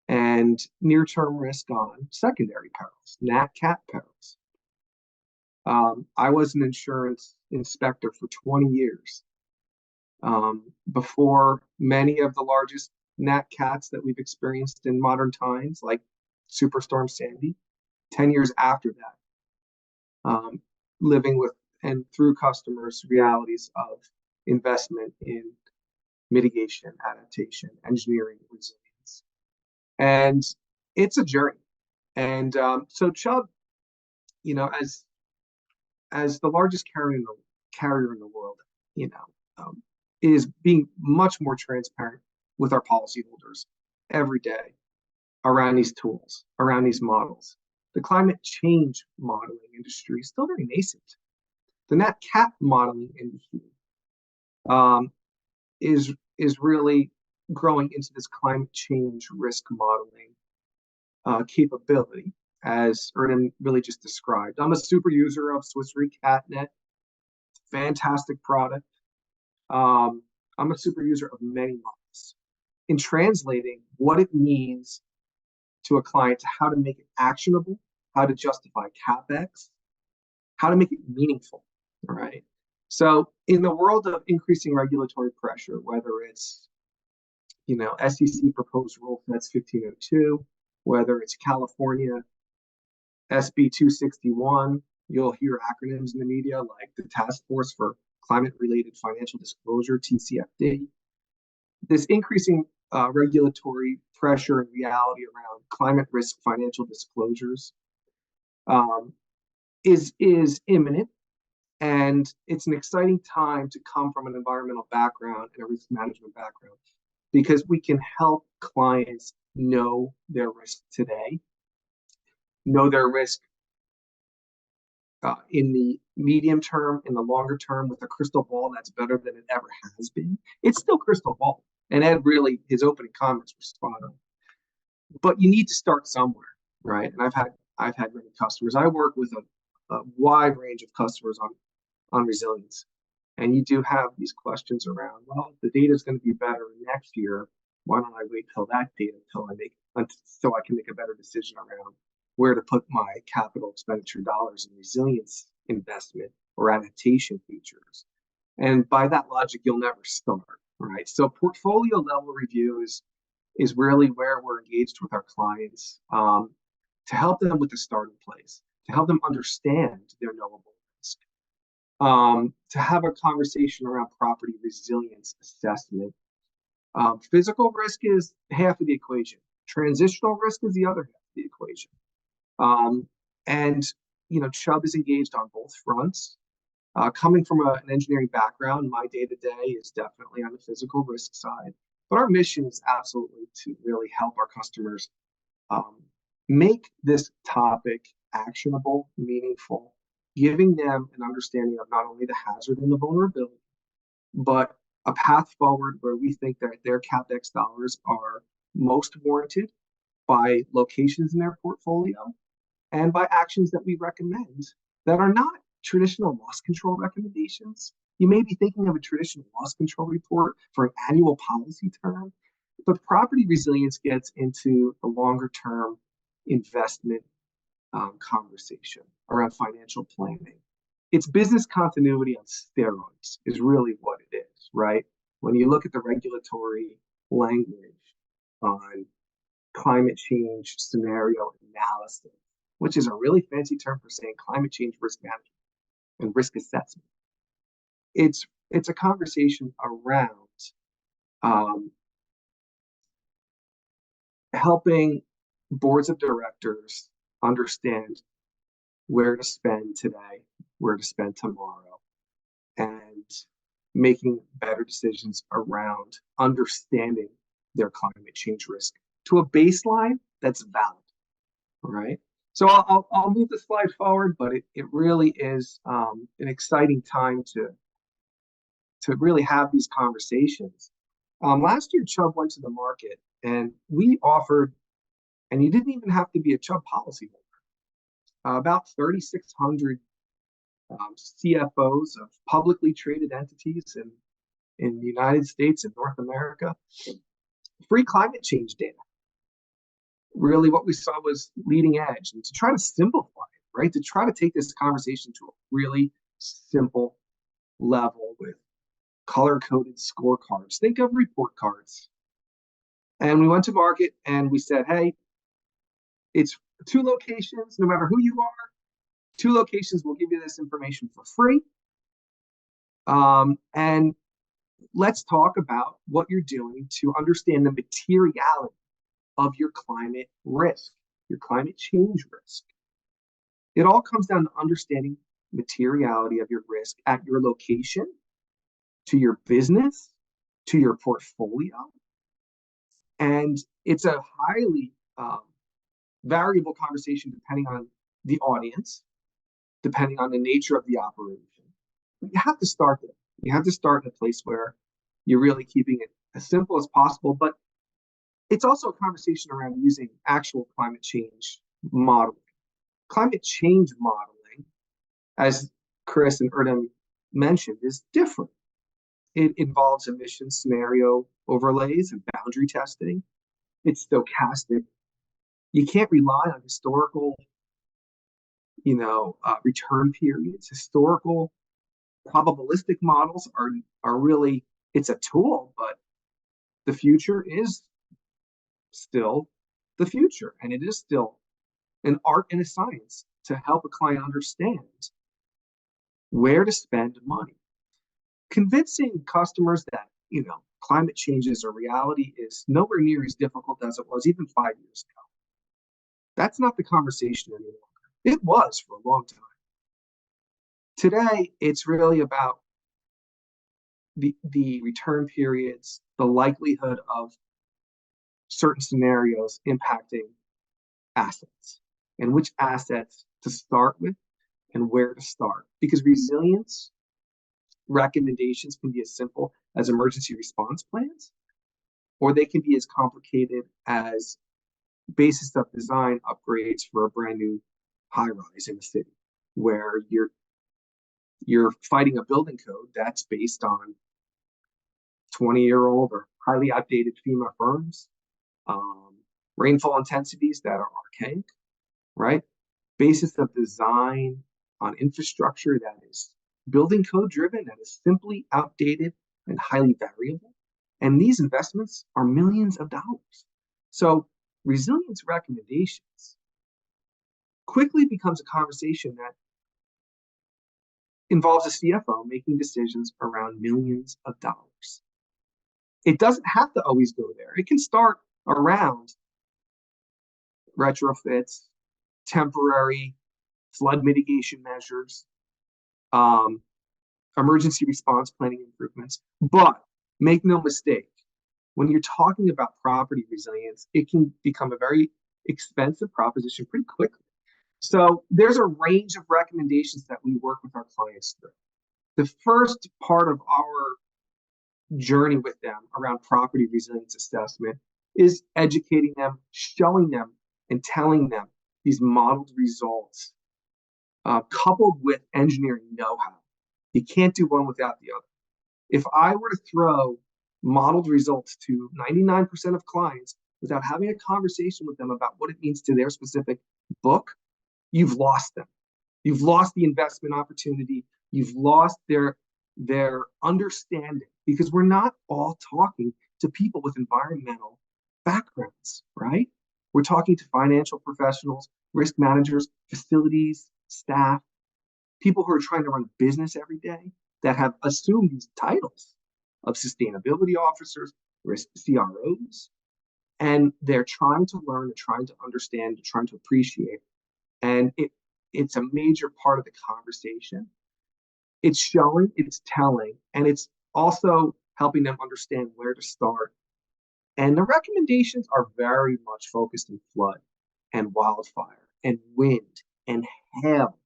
and near-term risk on secondary perils, nat cat perils. I was an insurance inspector for 20 years before many of the largest nat cats that we've experienced in modern times, like Superstorm Sandy. 10 years after that, living with and through customers' realities of investment in mitigation, adaptation, engineering, resilience. And it's a journey. And so Chubb, as the largest carrier in the world, is being much more transparent with our policyholders every day around these tools, around these models. The climate change modeling industry is still very nascent. The nat cat modeling industry is really growing into this climate change risk modeling capability, as Erden really just described. I'm a super user of Swiss Re CatNet, fantastic product. I'm a super user of many models. In translating what it means to a client to how to make it actionable, how to justify CapEx, how to make it meaningful, all right? So in the world of increasing regulatory pressure, whether it's, SEC proposed rule that's 1502, whether it's California SB 261, you'll hear acronyms in the media like the Task Force for Climate-Related Financial Disclosure, TCFD. This increasing regulatory pressure and reality around climate risk financial disclosures is imminent, and it's an exciting time to come from an environmental background and a risk management background, because we can help clients know their risk today, know their risk in the medium term, in the longer term, with a crystal ball that's better than it ever has been. It's still crystal ball. And Ed really, his opening comments were spot on. But you need to start somewhere, right? And I've had many customers. I work with a wide range of customers on resilience. And you do have these questions around, well, the data is going to be better next year. Why don't I wait till that data so I can make a better decision around where to put my capital expenditure dollars in resilience investment or adaptation features? And by that logic, you'll never start, right? So portfolio level review is really where we're engaged with our clients to help them with the starting place, to help them understand their knowable risk, to have a conversation around property resilience assessment, Physical risk is half of the equation. Transitional risk is the other half of the equation. And Chubb is engaged on both fronts. Coming from an engineering background, my day-to-day is definitely on the physical risk side. But our mission is absolutely to really help our customers make this topic actionable, meaningful, giving them an understanding of not only the hazard and the vulnerability, but a path forward where we think that their CapEx dollars are most warranted by locations in their portfolio and by actions that we recommend that are not traditional loss control recommendations. You may be thinking of a traditional loss control report for an annual policy term, but property resilience gets into the longer term investment conversation around financial planning. It's business continuity on steroids is really what it is, right? When you look at the regulatory language on climate change scenario analysis, which is a really fancy term for saying climate change risk management and risk assessment. It's a conversation around helping boards of directors understand where to spend today, where to spend tomorrow, and making better decisions around understanding their climate change risk to a baseline that's valid. All right. So I'll move the slide forward, but it really is an exciting time to really have these conversations. Last year, Chubb went to the market and we offered, and you didn't even have to be a Chubb policyholder, about 3,600 CFOs of publicly traded entities in the United States and North America, free climate change data. Really what we saw was leading edge, and to try to simplify it, right? To try to take this conversation to a really simple level with color-coded scorecards. Think of report cards. And we went to market and we said, hey, it's 2 locations, no matter who you are, 2 locations will give you this information for free. And let's talk about what you're doing to understand the materiality of your climate risk, your climate change risk. It all comes down to understanding materiality of your risk at your location, to your business, to your portfolio. And it's a highly variable conversation depending on the audience, depending on the nature of the operation. But you have to start there. You have to start in a place where you're really keeping it as simple as possible, but it's also a conversation around using actual climate change modeling. Climate change modeling, as Chris and Erdem mentioned, is different. It involves emission scenario overlays and boundary testing. It's stochastic. You can't rely on historical, return periods. Historical probabilistic models are really, it's a tool, but the future is still the future, and it is still an art and a science to help a client understand where to spend money. Convincing customers that climate change is a reality is nowhere near as difficult as it was even 5 years ago. That's not the conversation anymore. It was for a long time. Today, it's really about the return periods, the likelihood of certain scenarios impacting assets, and which assets to start with and where to start. Because resilience recommendations can be as simple as emergency response plans, or they can be as complicated as basis of design upgrades for a brand new high rise in a city, where you're fighting a building code that's based on 20-year-old or highly outdated FEMA firms, rainfall intensities that are archaic, right? Basis of design on infrastructure that is building code driven, that is simply outdated and highly variable. And these investments are millions of dollars. So resilience recommendations quickly becomes a conversation that involves a CFO making decisions around millions of dollars. it doesn't have to always go there. It can start around retrofits, temporary flood mitigation measures, emergency response planning improvements. But make no mistake, when you're talking about property resilience, it can become a very expensive proposition pretty quickly. So there's a range of recommendations that we work with our clients through. The first part of our journey with them around property resilience assessment is educating them, showing them, and telling them these modeled results, coupled with engineering know-how. You can't do one without the other. If I were to throw modeled results to 99% of clients without having a conversation with them about what it means to their specific book, you've lost them. You've lost the investment opportunity. You've lost their understanding, because we're not all talking to people with environmental backgrounds, right? We're talking to financial professionals, risk managers, facilities, staff, people who are trying to run a business every day that have assumed these titles of sustainability officers, risk CROs, and they're trying to learn, they're trying to understand, they're trying to appreciate. And it's a major part of the conversation. It's showing, it's telling, and it's also helping them understand where to start. And the recommendations are very much focused in flood and wildfire and wind and hail.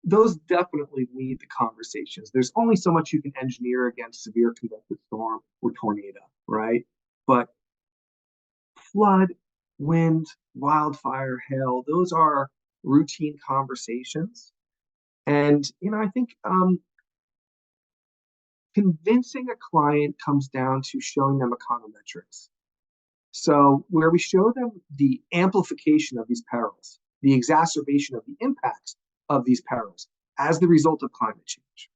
Those definitely lead the conversations. There's only so much you can engineer against severe convective storm or tornado, right? But flood, wind, wildfire, hail, those are routine conversations. And, I think convincing a client comes down to showing them econometrics. So where we show them the amplification of these perils, the exacerbation of the impacts of these perils as the result of climate change,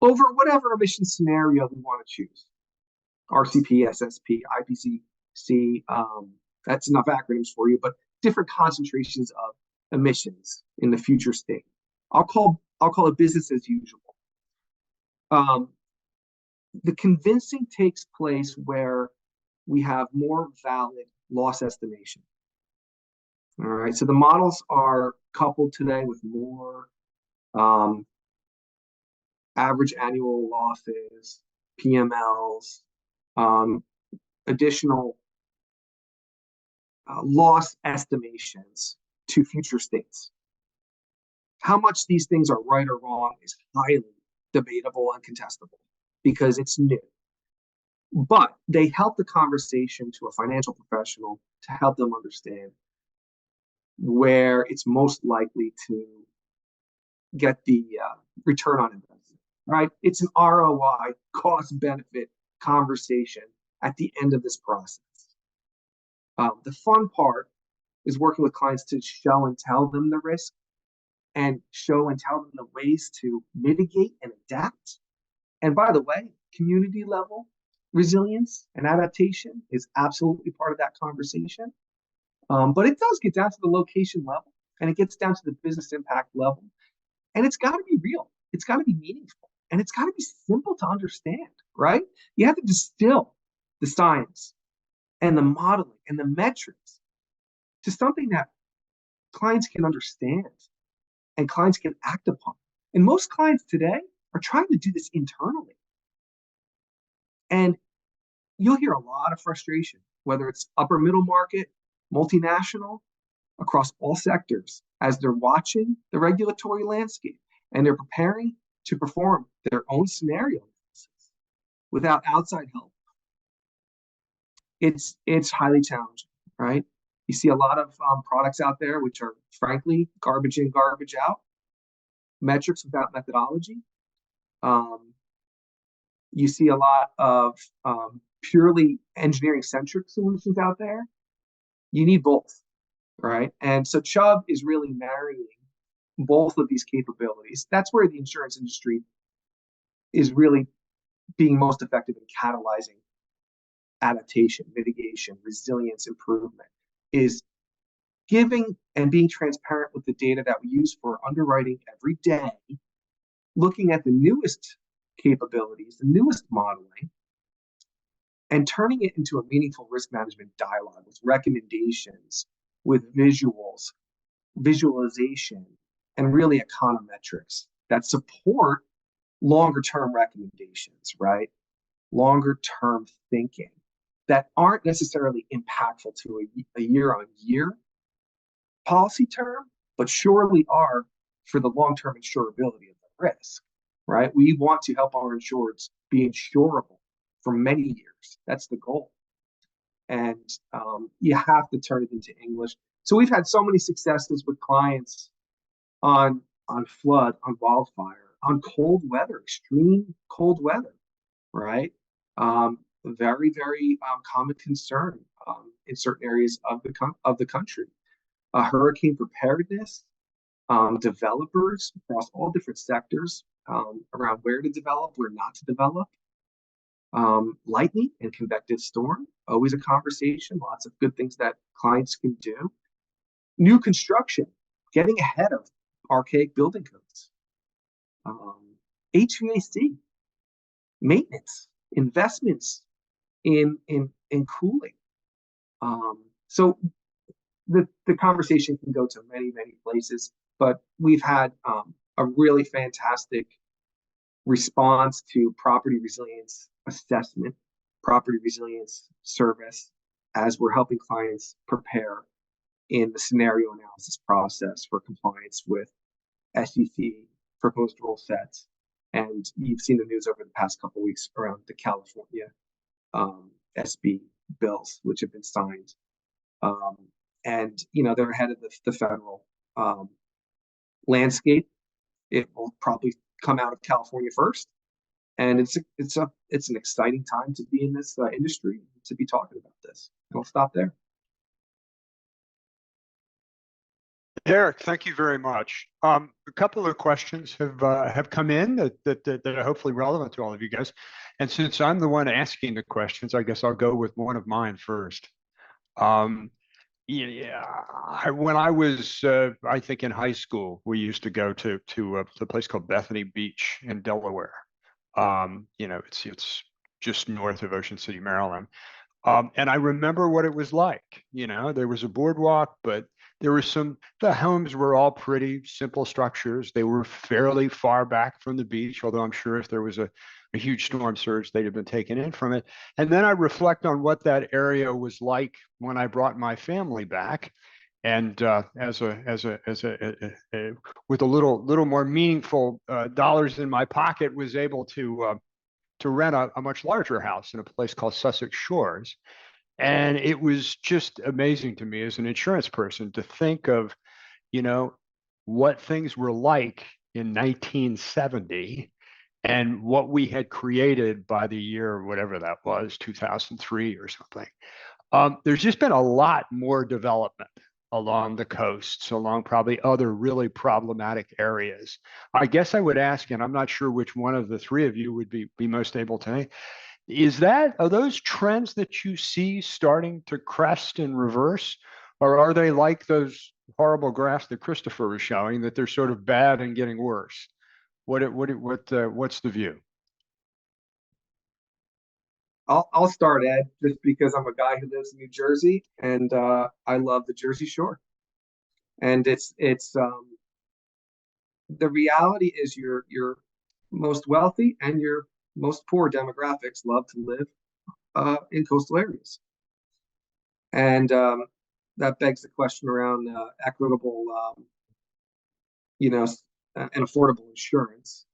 over whatever emission scenario we want to choose. RCP, SSP, IPCC, that's enough acronyms for you, but different concentrations of emissions in the future state. I'll call it business as usual. The convincing takes place where we have more valid loss estimation. All right, so the models are coupled today with more average annual losses, PMLs, additional loss estimations to future states. How much these things are right or wrong is highly debatable and contestable because it's new. But they help the conversation to a financial professional to help them understand where it's most likely to get the return on investment, right? It's an ROI, cost-benefit conversation at the end of this process. The fun part is working with clients to show and tell them the risk and show and tell them the ways to mitigate and adapt. And by the way, community level resilience and adaptation is absolutely part of that conversation. But it does get down to the location level, and it gets down to the business impact level. And it's got to be real. It's got to be meaningful. And it's got to be simple to understand, right? You have to distill the science and the modeling and the metrics to something that clients can understand and clients can act upon. And most clients today are trying to do this internally. And you'll hear a lot of frustration, whether it's upper middle market, multinational, across all sectors, as they're watching the regulatory landscape and they're preparing to perform their own scenario analysis without outside help. It's highly challenging, right? You see a lot of products out there which are frankly garbage in, garbage out, metrics without methodology. You see a lot of purely engineering-centric solutions out there. You need both, right? And so Chubb is really marrying both of these capabilities. That's where the insurance industry is really being most effective in catalyzing adaptation, mitigation, resilience, improvement, is giving and being transparent with the data that we use for underwriting every day, looking at the newest capabilities, the newest modeling, and turning it into a meaningful risk management dialogue with recommendations, with visuals, visualization, and really econometrics that support longer term recommendations, right? Longer term thinking that aren't necessarily impactful to a year on year policy term, but surely are for the long term insurability of the risk, right? We want to help our insureds be insurable for many years. That's the goal. And you have to turn it into English. So we've had so many successes with clients on flood, on wildfire, on cold weather, extreme cold weather, right? Very, very common concern in certain areas of the country. Hurricane preparedness, developers across all different sectors around where to develop, where not to develop. Lightning and convective storm, always a conversation. Lots of good things that clients can do. New construction, getting ahead of archaic building codes. HVAC, maintenance, investments in cooling. So the conversation can go to many, many places, but we've had a really fantastic response to property resilience assessment, property resilience service, as we're helping clients prepare in the scenario analysis process for compliance with SEC proposed rule sets. And you've seen the news over the past couple of weeks around the California SB bills, which have been signed. And, you know, they're ahead of the federal landscape. It will probably come out of California first. And it's an exciting time to be in this industry, to be talking about this. I'll stop there. Derek, thank you very much. A couple of questions have come in that are hopefully relevant to all of you guys. And since I'm the one asking the questions, I guess I'll go with one of mine first. When I was, I think in high school, we used to go to a place called Bethany Beach in Delaware. It's just north of Ocean City, Maryland. And I remember what it was like. There was a boardwalk, but the homes were all pretty simple structures. They were fairly far back from the beach, although I'm sure if there was a huge storm surge, they'd have been taken in from it. And then I reflect on what that area was like when I brought my family back. And with a little more meaningful dollars in my pocket, was able to rent a much larger house in a place called Sussex Shores. And it was just amazing to me as an insurance person to think of, what things were like in 1970 and what we had created by the year, whatever that was, 2003 or something. There's just been a lot more development along the coasts, along probably other really problematic areas. I guess I would ask, and I'm not sure which one of the three of you would be most able to, are those trends that you see starting to crest and reverse, or are they like those horrible graphs that Christopher was showing, that they're sort of bad and getting worse? What's the view? I'll start, Ed, just because I'm a guy who lives in New Jersey, and I love the Jersey Shore. And it's the reality is your most wealthy and your most poor demographics love to live in coastal areas. And that begs the question around equitable, and affordable insurance,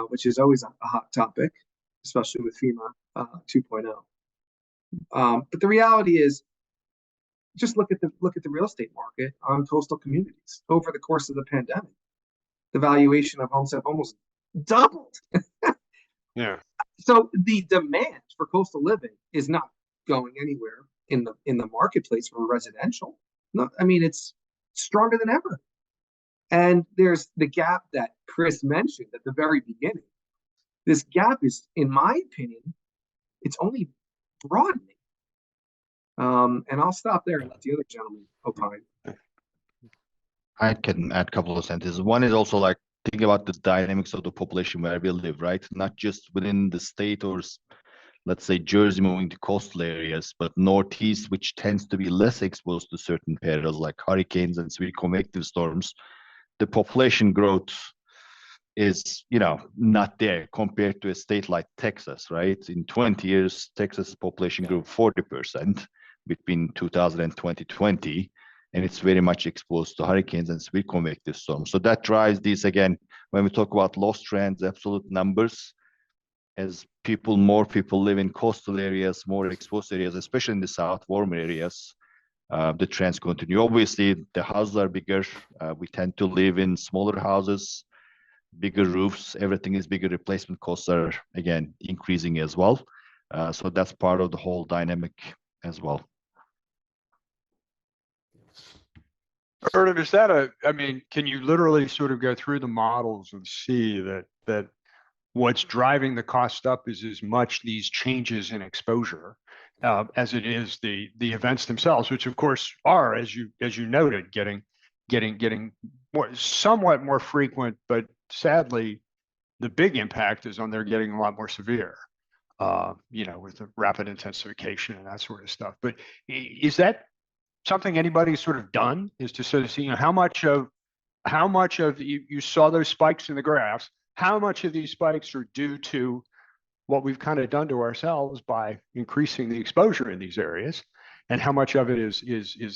which is always a hot topic, especially with FEMA 2.0. But the reality is, just look at the real estate market on coastal communities over the course of the pandemic. The valuation of homes have almost doubled. Yeah. So the demand for coastal living is not going anywhere in the marketplace for residential. No, I mean, it's stronger than ever. And there's the gap that Chris mentioned at the very beginning. This gap is, in my opinion, it's only broadening. And I'll stop there and let the other gentleman opine. I can add a couple of sentences. One is also like think about the dynamics of the population where we live, right? Not just within the state or let's say Jersey moving to coastal areas, but Northeast, which tends to be less exposed to certain perils like hurricanes and severe convective storms, the population growth is, not there compared to a state like Texas, right? In 20 years, Texas population grew 40% between 2000 and 2020, and it's very much exposed to hurricanes and severe convective storms. So that drives these, again, when we talk about loss trends, absolute numbers, as more people live in coastal areas, more exposed areas, especially in the south, warmer areas, the trends continue. Obviously, the houses are bigger. We tend to live in smaller houses, bigger roofs. Everything is bigger. Replacement costs are, again, increasing as well. So that's part of the whole dynamic as well. Erdem, is that can you literally sort of go through the models and see that what's driving the cost up is as much these changes in exposure as it is the events themselves, which of course are, as you noted, getting somewhat more frequent, but sadly, the big impact is on they're getting a lot more severe, with the rapid intensification and that sort of stuff. But is that something anybody's sort of done, is to sort of see, how much of you saw those spikes in the graphs, how much of these spikes are due to what we've kind of done to ourselves by increasing the exposure in these areas, and how much of it is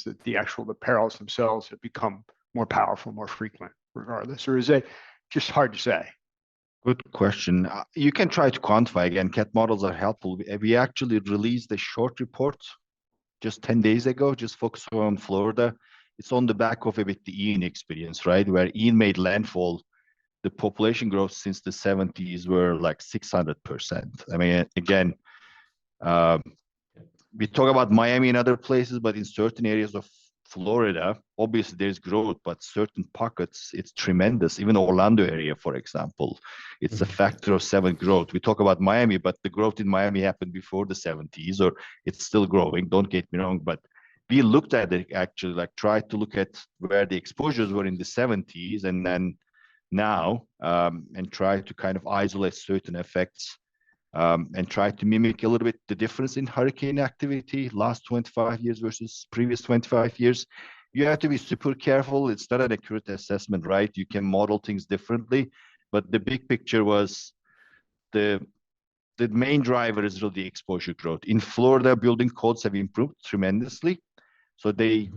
that the perils themselves have become more powerful, more frequent regardless, or is it just hard to say? Good question. You can try to quantify. Again, CAT models are helpful. We actually released a short report just 10 days ago, just focused on Florida. It's on the back of a bit the Ian experience, right? Where Ian made landfall, the population growth since the 70s were like 600%. I mean, again, we talk about Miami and other places, but in certain areas of Florida, obviously there's growth, but certain pockets, it's tremendous. Even Orlando area, for example, it's a factor of 7 growth. We talk about Miami, but the growth in Miami happened before the 70s, or it's still growing. Don't get me wrong, but we looked at it actually, like tried to look at where the exposures were in the 70s and then now, and try to kind of isolate certain effects, and try to mimic a little bit the difference in hurricane activity last 25 years versus previous 25 years. You have to be super careful. It's not an accurate assessment, right? You can model things differently, but the big picture was the main driver is really the exposure growth. In Florida, building codes have improved tremendously. So they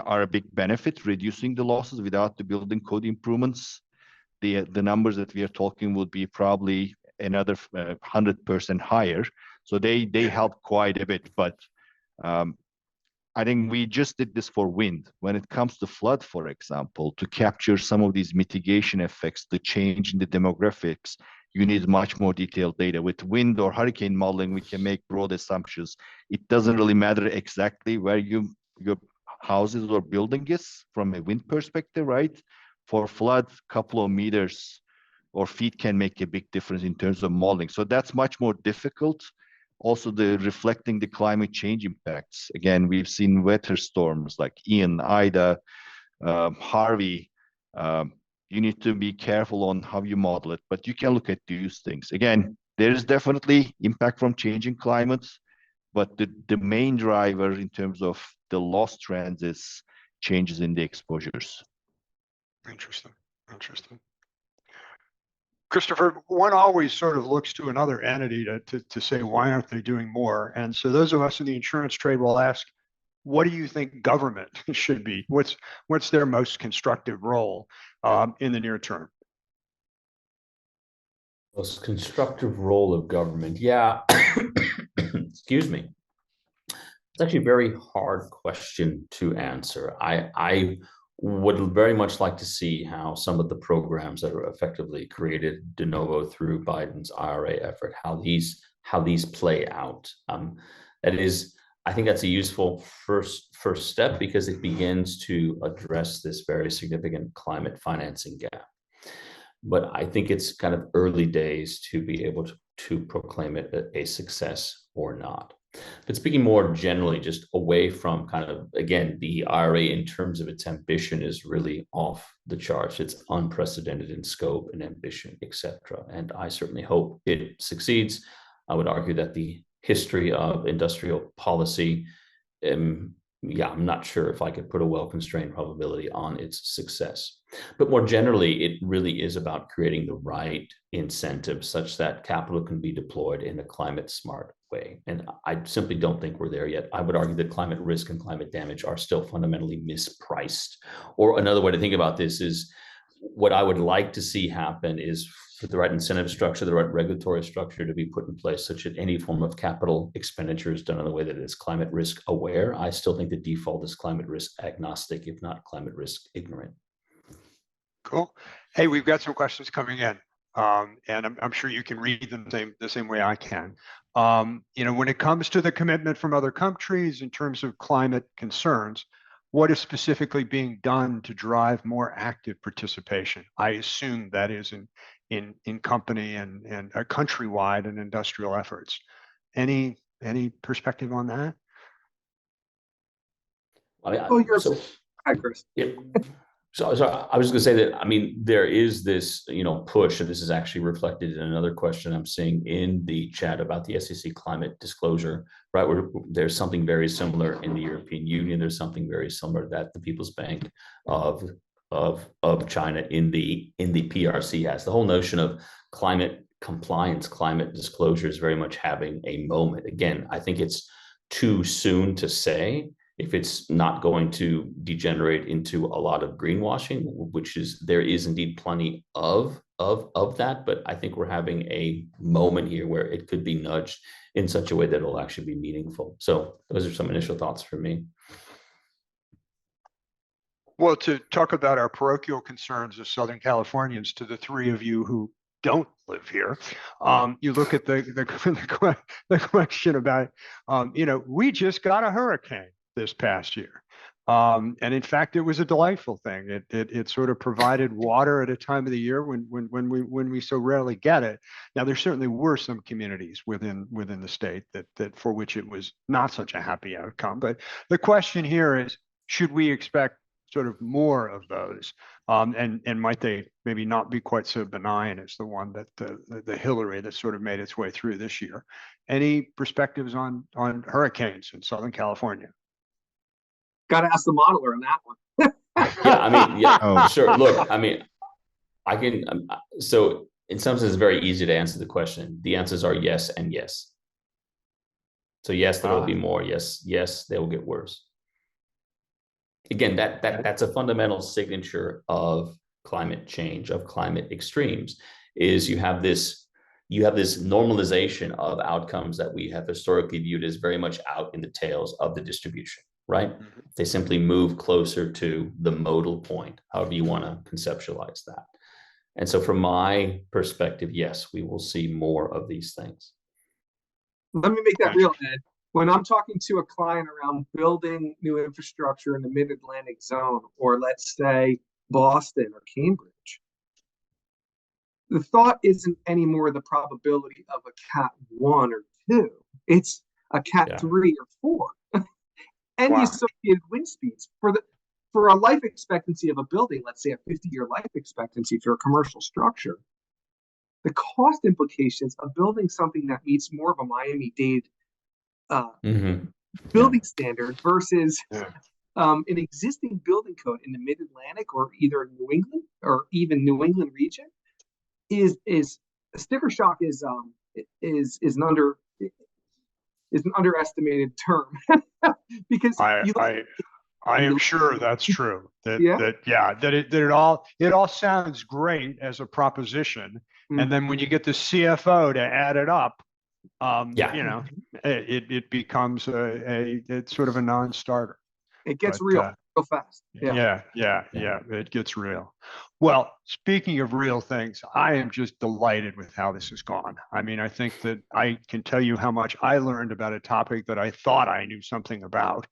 are a big benefit, reducing the losses without the building code improvements. The numbers that we are talking would be probably another 100% higher. So they help quite a bit. But I think we just did this for wind. When it comes to flood, for example, to capture some of these mitigation effects, the change in the demographics, you need much more detailed data. With wind or hurricane modeling, we can make broad assumptions. It doesn't really matter exactly where your houses or building is from a wind perspective, right? For flood, couple of meters or feet can make a big difference in terms of modeling. So that's much more difficult. Also, the reflecting the climate change impacts. Again, we've seen weather storms like Ian, Ida, Harvey. You need to be careful on how you model it, but you can look at these things. Again, there is definitely impact from changing climates, but the main driver in terms of the loss trends is changes in the exposures. Interesting. Christopher, one always sort of looks to another entity to say, why aren't they doing more? And so those of us in the insurance trade will ask, what do you think government should be? What's their most constructive role in the near term? Most constructive role of government. Yeah. Excuse me. It's actually a very hard question to answer. I would very much like to see how some of the programs that are effectively created de novo through Biden's IRA effort, how these play out. I think that's a useful first step because it begins to address this very significant climate financing gap. But I think it's kind of early days to be able to proclaim it a success or not. But speaking more generally, just away from kind of, again, the IRA in terms of its ambition is really off the charts. It's unprecedented in scope and ambition, etc. And I certainly hope it succeeds. I would argue that the history of industrial policy, yeah, I'm not sure if I could put a well-constrained probability on its success. But more generally, it really is about creating the right incentives such that capital can be deployed in a climate smart way. And I simply don't think we're there yet. I would argue that climate risk and climate damage are still fundamentally mispriced. Or another way to think about this is what I would like to see happen is for the right incentive structure, the right regulatory structure to be put in place such that any form of capital expenditure is done in a way that is climate risk aware. I still think the default is climate risk agnostic, if not climate risk ignorant. Cool. Hey, we've got some questions coming in, and I'm sure you can read them the same way I can. When it comes to the commitment from other countries in terms of climate concerns, what is specifically being done to drive more active participation? I assume that is in company and countrywide and industrial efforts. Any perspective on that? Hi, Chris. Yeah. So I was going to say that, I mean, there is this, push, and this is actually reflected in another question I'm seeing in the chat about the SEC climate disclosure, right? Where there's something very similar in the European Union. There's something very similar that the People's Bank of China in the PRC has. The whole notion of climate compliance, climate disclosure is very much having a moment. Again, I think it's too soon to say if it's not going to degenerate into a lot of greenwashing, which is, there is indeed plenty of that, but I think we're having a moment here where it could be nudged in such a way that it'll actually be meaningful. So those are some initial thoughts for me. Well, to talk about our parochial concerns as Southern Californians, to the three of you who don't live here, you look at the question about, we just got a hurricane this past year. And in fact, it was a delightful thing. It sort of provided water at a time of the year when we so rarely get it. Now, there certainly were some communities within the state that for which it was not such a happy outcome. But the question here is, should we expect sort of more of those? And might they maybe not be quite so benign as the one that the Hillary that sort of made its way through this year? Any perspectives on hurricanes in Southern California? Got to ask the modeler on that one. Yeah, I mean, yeah, sure. Look, I mean, I can. So in some sense, it's very easy to answer the question. The answers are yes and yes. So yes, there will be more. Yes, they will get worse. Again, that's a fundamental signature of climate change, of climate extremes, is you have this normalization of outcomes that we have historically viewed as very much out in the tails of the distribution, right? Mm-hmm. They simply move closer to the modal point, however you want to conceptualize that. And so from my perspective, yes, we will see more of these things. Let me make that real, Ed. When I'm talking to a client around building new infrastructure in the mid-Atlantic zone, or let's say Boston or Cambridge, the thought isn't anymore the probability of a Cat 1 or 2. It's a Cat 3 or 4. And the associated wind speeds. For a life expectancy of a building, let's say a 50-year life expectancy for a commercial structure, the cost implications of building something that meets more of a Miami-Dade building standard versus an existing building code in the Mid-Atlantic or either New England or even New England region is sticker shock is an underestimated term because I am sure that's true. It all sounds great as a proposition, and then when you get the CFO to add it up, it becomes it's sort of a non-starter. It gets real fast. Yeah, it gets real. Well, speaking of real things, I am just delighted with how this has gone. I mean, I think that I can tell you how much I learned about a topic that I thought I knew something about.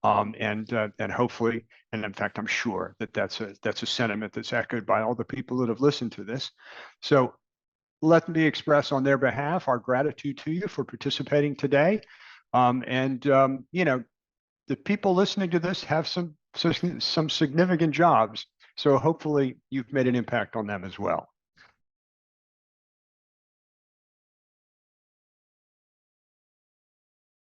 And hopefully, and in fact, I'm sure that that's a sentiment that's echoed by all the people that have listened to this. So let me express on their behalf our gratitude to you for participating today. You know, the people listening to this have some significant jobs. So hopefully you've made an impact on them as well.